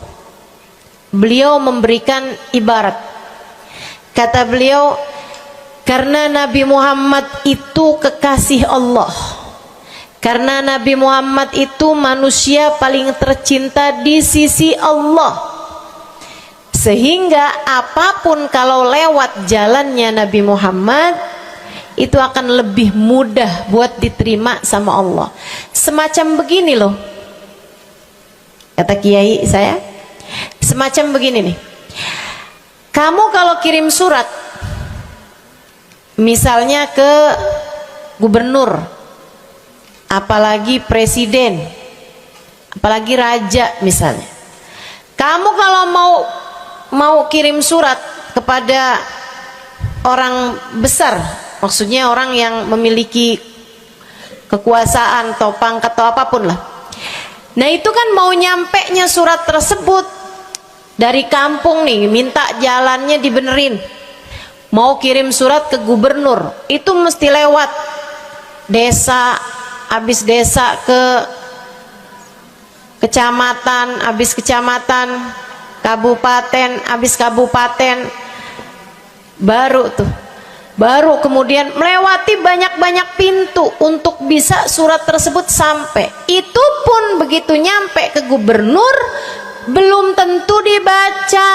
Beliau memberikan ibarat. Kata beliau, karena Nabi Muhammad itu kekasih Allah. Karena Nabi Muhammad itu manusia paling tercinta di sisi Allah. Sehingga apapun kalau lewat jalannya Nabi Muhammad, itu akan lebih mudah buat diterima sama Allah. Semacam begini loh, kata kiai saya, semacam begini nih. Kamu kalau kirim surat, misalnya ke gubernur, apalagi presiden, apalagi raja misalnya, kamu kalau mau kirim surat kepada orang besar, maksudnya orang yang memiliki kekuasaan atau pangkat atau apapun lah. Nah itu kan mau nyampe nya surat tersebut dari kampung nih, minta jalannya dibenerin, mau kirim surat ke gubernur, itu mesti lewat desa, habis desa ke kecamatan, habis kecamatan, kabupaten, habis kabupaten, baru kemudian melewati banyak-banyak pintu untuk bisa surat tersebut sampai. Itu pun begitu nyampe ke gubernur belum tentu dibaca,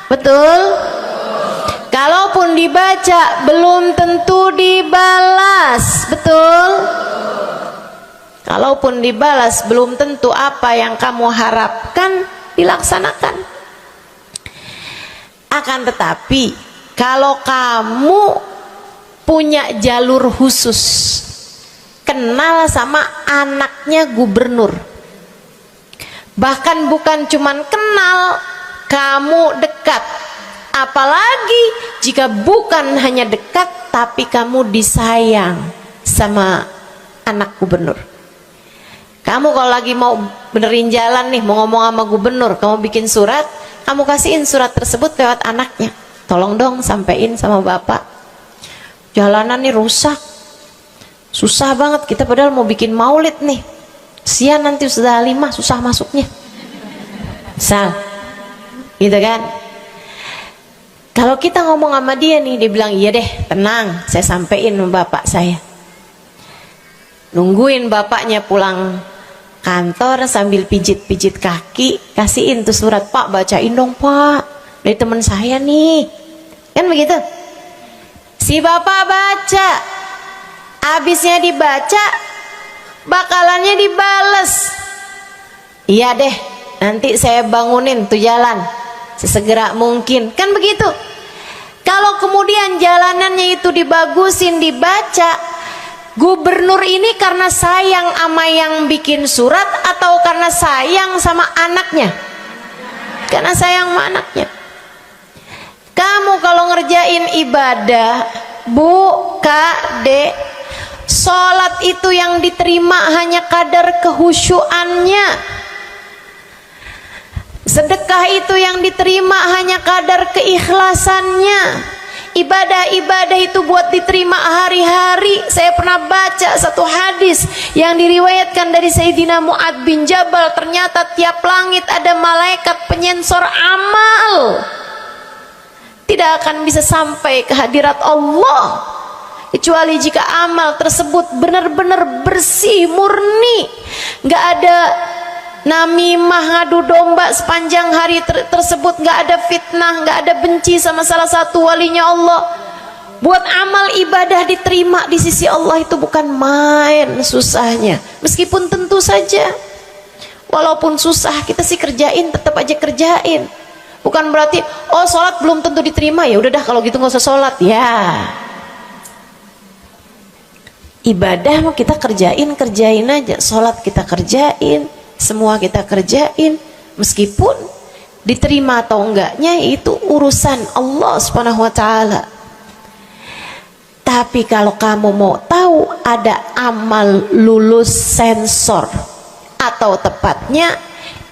betul? Kalaupun dibaca belum tentu dibalas, betul? Kalaupun dibalas belum tentu apa yang kamu harapkan dilaksanakan. Akan tetapi kalau kamu punya jalur khusus, kenal sama anaknya gubernur, bahkan bukan cuman kenal, kamu dekat, apalagi jika bukan hanya dekat tapi kamu disayang sama anak gubernur. Kamu kalau lagi mau benerin jalan nih, mau ngomong sama gubernur, kamu bikin surat, kamu kasihin surat tersebut lewat anaknya. Tolong dong sampein sama bapak, jalanan nih rusak, susah banget, kita padahal mau bikin maulid nih, sian nanti sudah 5 susah masuknya, misal gitu kan. Kalau kita ngomong sama dia nih, dia bilang iya deh, tenang, saya sampein sama bapak saya. Nungguin bapaknya pulang kantor sambil pijit-pijit kaki, kasihin tuh surat, Pak bacain dong Pak, dari teman saya nih, kan begitu. Si bapak baca, habisnya dibaca, bakalannya dibales, iya deh nanti saya bangunin tuh jalan sesegera mungkin, kan begitu. Kalau kemudian jalanannya itu dibagusin, dibaca, gubernur ini karena sayang sama yang bikin surat atau karena sayang sama anaknya? Karena sayang sama anaknya. Kamu kalau ngerjain ibadah, Bu, Kak, Dek, sholat itu yang diterima hanya kadar kehusyuannya. Sedekah itu yang diterima hanya kadar keikhlasannya. Ibadah-ibadah itu buat diterima hari-hari. Saya pernah baca satu hadis yang diriwayatkan dari Sayyidina Mu'ad bin Jabal. Ternyata tiap langit ada malaikat penyensor amal, tidak akan bisa sampai ke hadirat Allah kecuali jika amal tersebut benar-benar bersih, murni, nggak ada namimah, ngadu domba sepanjang hari tersebut, nggak ada fitnah, nggak ada benci sama salah satu walinya Allah. Buat amal ibadah diterima di sisi Allah itu bukan main susahnya. Meskipun tentu saja walaupun susah kita sih kerjain, tetap aja kerjain. Bukan berarti oh sholat belum tentu diterima, ya udah dah kalau gitu nggak usah sholat. Ya, ibadah mau kita kerjain aja, sholat kita kerjain, semua kita kerjain, meskipun diterima atau enggaknya itu urusan Allah Subhanahu wa taala. Tapi kalau kamu mau tahu, ada amal lulus sensor, atau tepatnya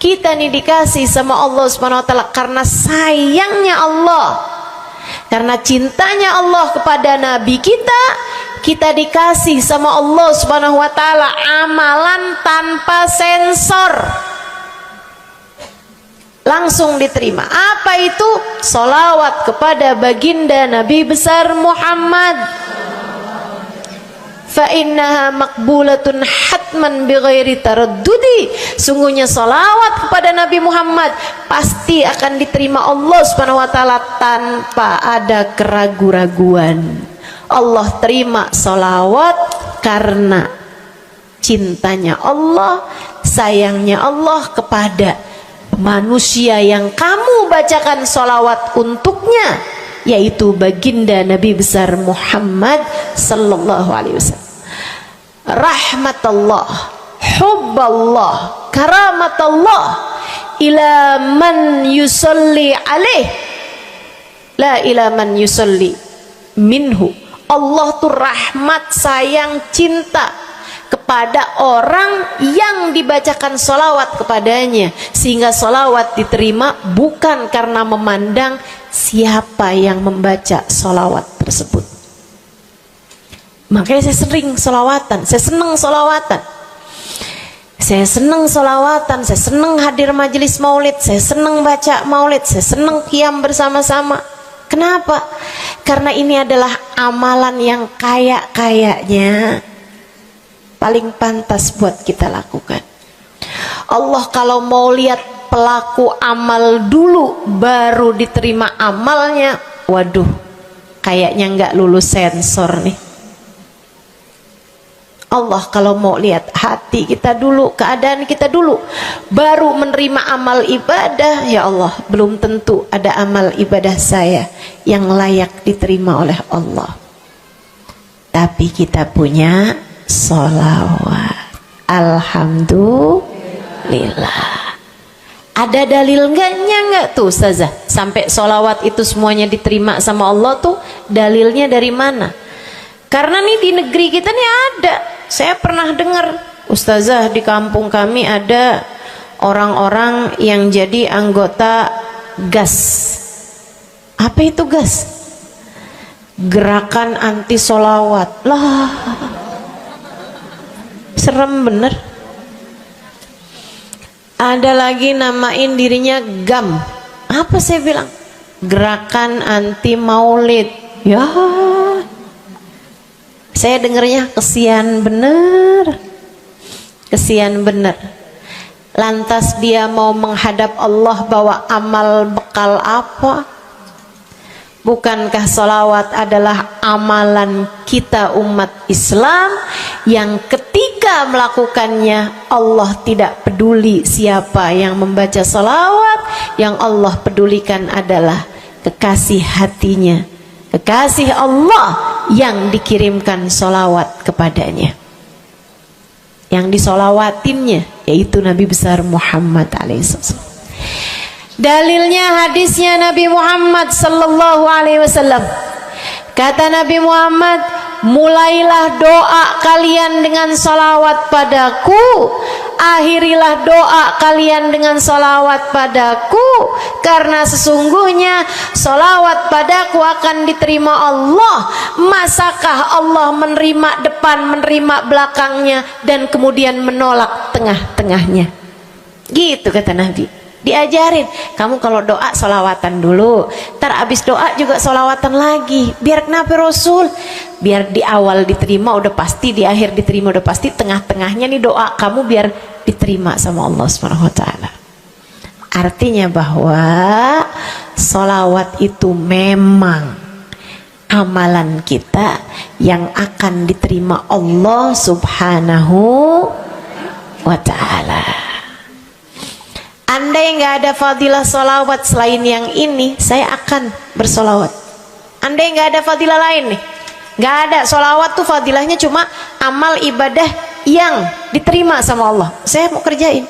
kita nih dikasih sama Allah Subhanahu wa taala karena sayangnya Allah, karena cintanya Allah kepada nabi kita, kita dikasih sama Allah Subhanahu wa taala amalan tanpa sensor, langsung diterima. Apa itu? Sholawat kepada baginda Nabi besar Muhammad. Fa innaha maqbulatun hatman bighairi taraddudi. Sungguhnya sholawat kepada Nabi Muhammad pasti akan diterima Allah Subhanahu wa taala tanpa ada keraguan-raguan. Allah terima sholawat karena cintanya Allah, sayangnya Allah kepada manusia yang kamu bacakan sholawat untuknya, yaitu baginda Nabi besar Muhammad sallallahu alaihi wasallam. Rahmatullah, hubballah, karamatullah ila man yusalli alaih, la ila man yusalli minhu. Allah tuh rahmat, sayang, cinta kepada orang yang dibacakan sholawat kepadanya, sehingga sholawat diterima bukan karena memandang siapa yang membaca sholawat tersebut. Makanya saya sering sholawatan, saya senang sholawatan, saya senang sholawatan, saya senang hadir majelis maulid, saya senang baca maulid, saya senang qiyam bersama-sama. Kenapa? Karena ini adalah amalan yang kayaknya paling pantas buat kita lakukan. Allah kalau mau lihat pelaku amal dulu baru diterima amalnya, waduh, kayaknya nggak lulus sensor nih. Allah kalau mau lihat hati kita dulu, keadaan kita dulu, baru menerima amal ibadah, ya Allah, belum tentu ada amal ibadah saya yang layak diterima oleh Allah. Tapi kita punya sholawat, alhamdulillah. Ada dalil enggak tuh Ustazah sampai sholawat itu semuanya diterima sama Allah tuh? Dalilnya dari mana? Karena nih di negeri kita nih ada, saya pernah dengar Ustazah, di kampung kami ada orang-orang yang jadi anggota GAS. Apa itu GAS? Gerakan anti sholawat. Lah, serem bener. Ada lagi namain dirinya GAM. Apa saya bilang? Gerakan anti maulid. Ya, saya dengernya kesian bener, kesian bener. Lantas dia mau menghadap Allah bawa amal bekal apa? Bukankah sholawat adalah amalan kita umat Islam yang ketika melakukannya Allah tidak peduli siapa yang membaca sholawat, yang Allah pedulikan adalah kekasih hatinya, kekasih Allah yang dikirimkan sholawat kepadanya, yang disolawatinnya yaitu Nabi besar Muhammad alaihissalam. Dalilnya hadisnya Nabi Muhammad sallallahu alaihi wasallam. Kata Nabi Muhammad, mulailah doa kalian dengan salawat padaku, akhirilah doa kalian dengan salawat padaku, karena sesungguhnya salawat padaku akan diterima Allah. Masakah Allah menerima depan, menerima belakangnya, dan kemudian menolak tengah-tengahnya? Gitu kata Nabi. Diajarin, kamu kalau doa solawatan dulu, ntar abis doa juga solawatan lagi. Biar kenapa Rasul? Biar di awal diterima udah pasti, di akhir diterima udah pasti, tengah-tengahnya nih doa kamu biar diterima sama Allah Subhanahu wa Ta'ala. Artinya bahwa solawat itu memang amalan kita yang akan diterima Allah Subhanahu wa Ta'ala. Andai nggak ada fadilah solawat selain yang ini, saya akan bersolawat. Andai nggak ada fadilah lain nih, nggak ada. Solawat tuh fadilahnya cuma amal ibadah yang diterima sama Allah. Saya mau kerjain,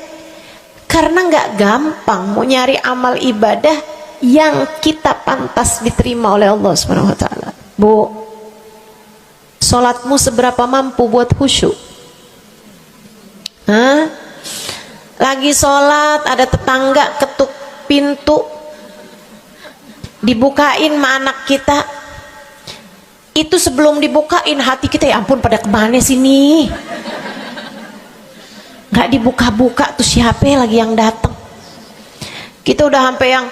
karena nggak gampang mau nyari amal ibadah yang kita pantas diterima oleh Allah Subhanahu Wa Taala. Bu, solatmu seberapa mampu buat khusyuk? Hah? Lagi sholat ada tetangga ketuk pintu, dibukain sama anak kita. Itu sebelum dibukain hati kita, ya ampun pada kemana sini? Gak dibuka-buka tuh siapa lagi yang datang? Kita udah sampai yang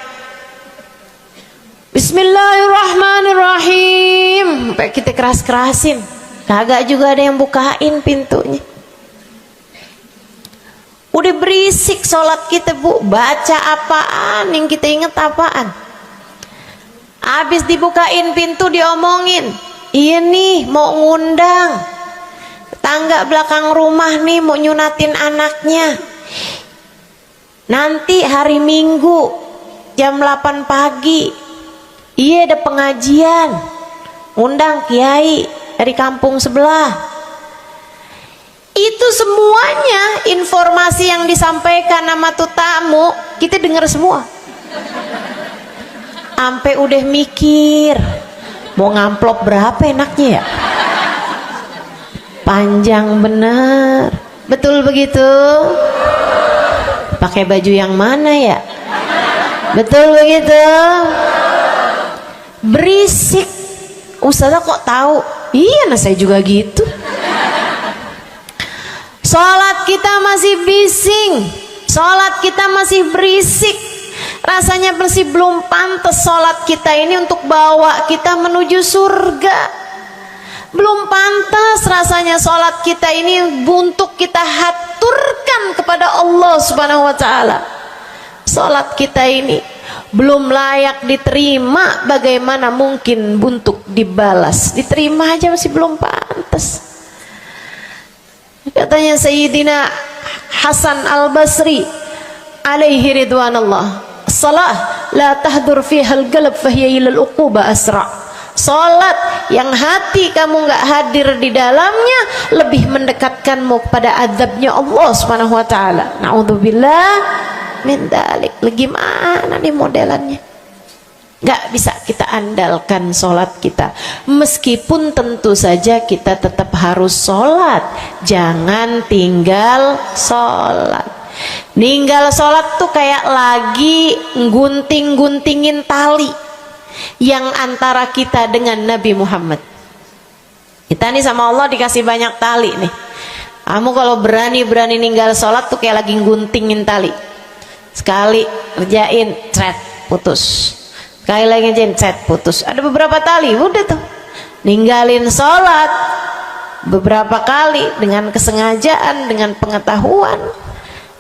Bismillahirrahmanirrahim, sampai kita keras-kerasin, kagak juga ada yang bukain pintunya. Udah berisik sholat kita, Bu. Baca apaan, yang kita inget apaan? Habis dibukain pintu diomongin, iya nih mau ngundang tetangga belakang rumah nih, mau nyunatin anaknya. Nanti hari Minggu jam 8 pagi, iya ada pengajian, undang kiai dari kampung sebelah. Itu semuanya informasi yang disampaikan sama tuh tamu, kita dengar semua. Sampai udah mikir mau ngamplop berapa enaknya ya, panjang bener. Betul begitu? Pakai baju yang mana ya? Betul begitu? Berisik. Ustazah kok tahu? Iya, nah saya juga gitu. Sholat kita masih bising, sholat kita masih berisik. Rasanya masih belum pantas sholat kita ini untuk bawa kita menuju surga. Belum pantas rasanya sholat kita ini untuk kita haturkan kepada Allah Subhanahu wa Ta'ala. Sholat kita ini belum layak diterima, bagaimana mungkin untuk dibalas? Diterima aja masih belum pantas. Katanya Sayyidina Hasan Al-Basri alaihi ridwanallah, salah la tahdur fiha al-qalb fahiya ila al-uquba asra. Salat yang hati kamu nggak hadir di dalamnya lebih mendekatkanmu kepada azabnya Allah Subhanahu wa Ta'ala. Na'udzubillah min dzalik. Gimana nih modelannya? Gak bisa kita andalkan sholat kita, meskipun tentu saja kita tetap harus sholat. Jangan tinggal sholat. Ninggal sholat tuh kayak lagi gunting-guntingin tali yang antara kita dengan Nabi Muhammad. Kita nih sama Allah dikasih banyak tali nih. Kamu kalau berani-berani ninggal sholat tuh kayak lagi guntingin tali. Sekali kerjain, cret, putus. Sekali lagi cencet, putus. Ada beberapa tali, udah tuh ninggalin sholat beberapa kali dengan kesengajaan, dengan pengetahuan,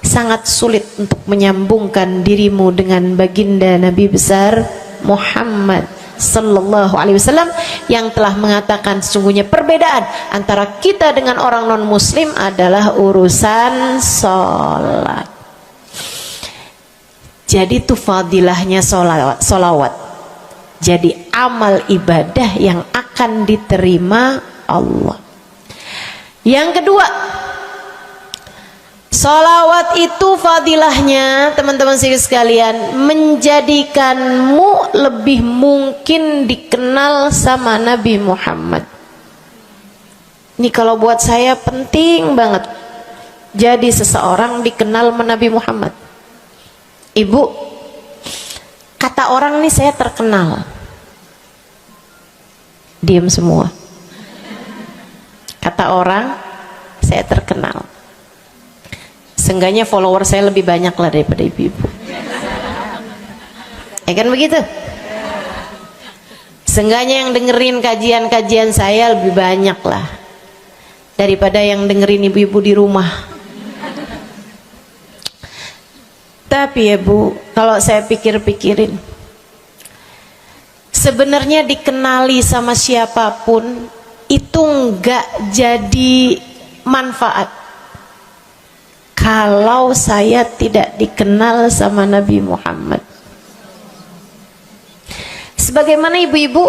sangat sulit untuk menyambungkan dirimu dengan baginda Nabi besar Muhammad sallallahu alaihi wasallam yang telah mengatakan sesungguhnya perbedaan antara kita dengan orang non muslim adalah urusan sholat. Jadi itu fadilahnya sholawat. Jadi amal ibadah yang akan diterima Allah. Yang kedua, sholawat itu fadilahnya teman-teman sekalian menjadikanmu lebih mungkin dikenal sama Nabi Muhammad. Ini kalau buat saya penting banget. Jadi seseorang dikenal sama Nabi Muhammad. Ibu, kata orang nih saya terkenal. Diam semua. Kata orang saya terkenal. Seenggaknya follower saya lebih banyak lah daripada ibu-ibu. Ya kan begitu? Seenggaknya yang dengerin kajian-kajian saya lebih banyak lah daripada yang dengerin ibu-ibu di rumah. Tapi ya Bu, kalau saya pikir-pikirin, sebenarnya dikenali sama siapapun itu enggak jadi manfaat kalau saya tidak dikenal sama Nabi Muhammad. Sebagaimana ibu-ibu,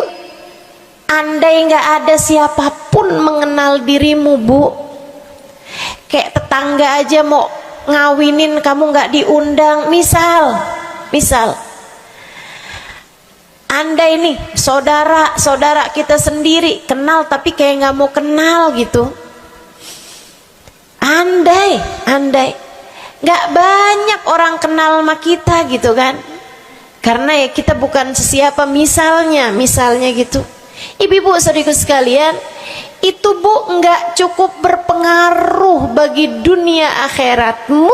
andai nggak ada siapapun mengenal dirimu Bu, kayak tetangga aja mau ngawinin kamu nggak diundang, misal andai nih saudara kita sendiri kenal tapi kayak nggak mau kenal gitu, andai nggak banyak orang kenal sama kita gitu kan, karena ya kita bukan sesiapa, misalnya gitu. Ibu-ibu saudaraku sekalian, itu Bu nggak cukup berpengaruh bagi dunia akhiratmu,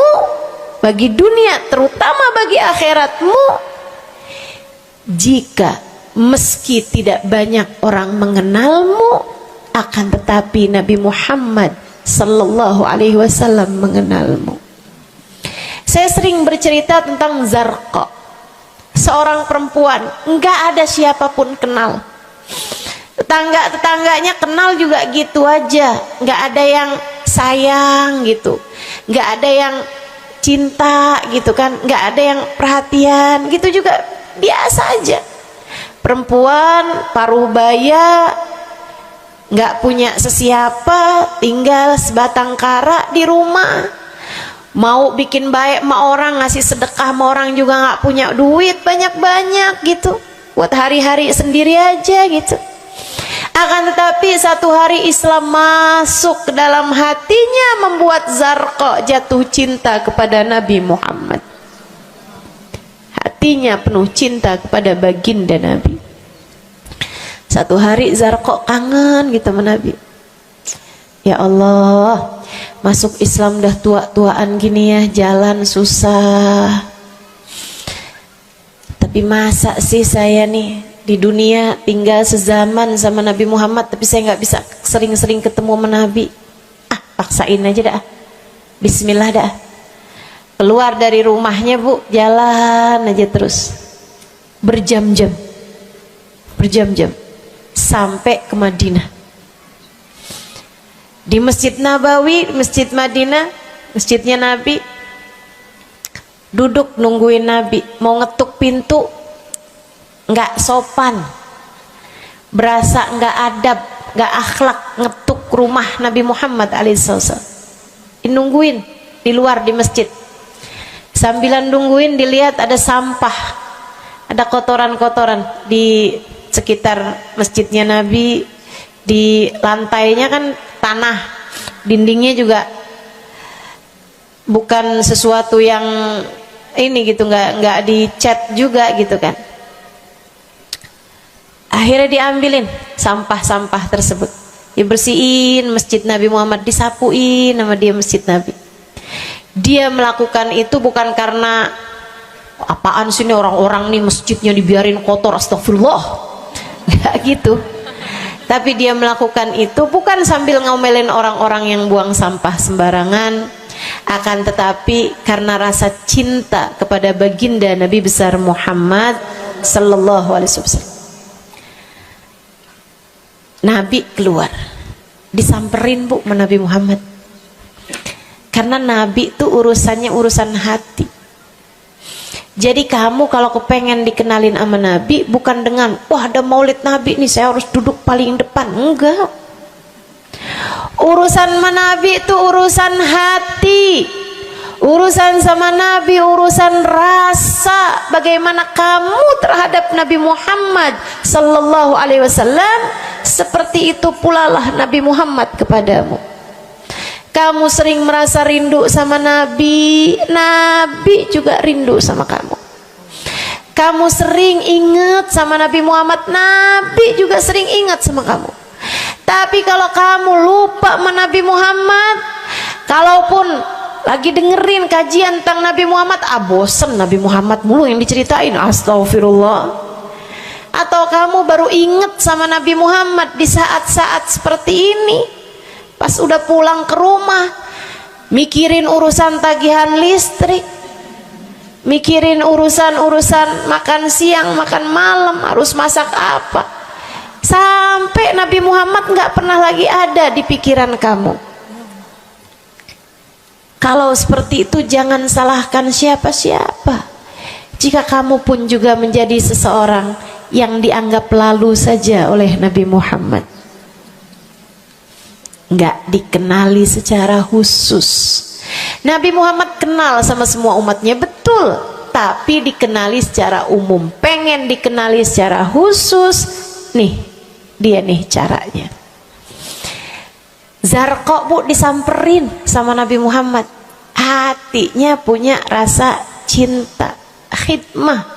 bagi dunia terutama bagi akhiratmu, jika meski tidak banyak orang mengenalmu, akan tetapi Nabi Muhammad sallallahu alaihi wasallam mengenalmu. Saya sering bercerita tentang Zarqa, seorang perempuan, nggak ada siapapun kenal. Tetangganya kenal juga gitu aja, nggak ada yang sayang gitu, nggak ada yang cinta gitu kan, nggak ada yang perhatian gitu juga, biasa aja. Perempuan paruh baya, nggak punya sesiapa, tinggal sebatang kara di rumah, mau bikin baik sama orang, ngasih sedekah sama orang juga nggak punya duit banyak-banyak gitu, buat hari-hari sendiri aja gitu. Akan tetapi satu hari Islam masuk ke dalam hatinya, membuat Zarqa jatuh cinta kepada Nabi Muhammad. Hatinya penuh cinta kepada baginda Nabi. Satu hari Zarqa kangen gitu sama Nabi. Ya Allah, masuk Islam dah tua-tuaan gini ya, jalan susah. Tapi masa sih saya nih di dunia tinggal sezaman sama Nabi Muhammad, tapi saya nggak bisa sering-sering ketemu sama Nabi. Paksain aja dah, bismillah dah. Keluar dari rumahnya Bu, jalan aja terus berjam-jam sampai ke Madinah. Di Masjid Nabawi, Masjid Madinah, masjidnya Nabi, duduk nungguin Nabi. Mau ngetuk pintu nggak sopan, berasa nggak adab, nggak akhlak, ngetuk rumah Nabi Muhammad alaihissalam. Nungguin di luar di masjid. Sambilan nungguin dilihat ada sampah, ada kotoran-kotoran di sekitar masjidnya Nabi. Di lantainya kan tanah, dindingnya juga bukan sesuatu yang ini gitu, nggak dicat juga gitu kan. Akhirnya diambilin sampah-sampah tersebut, dibersihin masjid Nabi Muhammad, disapuin sama dia masjid Nabi. Dia melakukan itu bukan karena apaan sih nih orang-orang nih masjidnya dibiarin kotor, astagfirullah, nggak gitu. Tapi dia melakukan itu bukan sambil ngomelin orang-orang yang buang sampah sembarangan, Akan tetapi karena rasa cinta kepada baginda Nabi besar Muhammad sallallahu alaihi wasallam, Nabi keluar, disamperin Bu sama Nabi Muhammad. Karena Nabi itu urusannya urusan hati. Jadi kamu kalau kepengen dikenalin sama Nabi, bukan dengan wah ada maulid Nabi nih saya harus duduk paling depan. Enggak. Urusan sama Nabi itu urusan hati. Urusan sama Nabi urusan rasa. Bagaimana kamu terhadap Nabi Muhammad sallallahu alaihi wasallam, seperti itu pula lah Nabi Muhammad kepadamu. Kamu sering merasa rindu sama Nabi, Nabi juga rindu sama kamu. Kamu sering ingat sama Nabi Muhammad, Nabi juga sering ingat sama kamu. Tapi kalau kamu lupa sama Nabi Muhammad, kalaupun lagi dengerin kajian tentang Nabi Muhammad, bosen Nabi Muhammad mulu yang diceritain, astagfirullah. Atau kamu baru ingat sama Nabi Muhammad di saat-saat seperti ini, pas udah pulang ke rumah, mikirin urusan tagihan listrik, mikirin urusan makan siang, makan malam, harus masak apa, sampai Nabi Muhammad nggak pernah lagi ada di pikiran kamu. Kalau seperti itu jangan salahkan siapa-siapa. Jika kamu pun juga menjadi seseorang yang dianggap lalu saja oleh Nabi Muhammad, nggak dikenali secara khusus. Nabi Muhammad kenal sama semua umatnya, betul, tapi dikenali secara umum. Pengen dikenali secara khusus, nih dia nih caranya. Zarqa Bu disamperin sama Nabi Muhammad, hatinya punya rasa cinta, khidmah.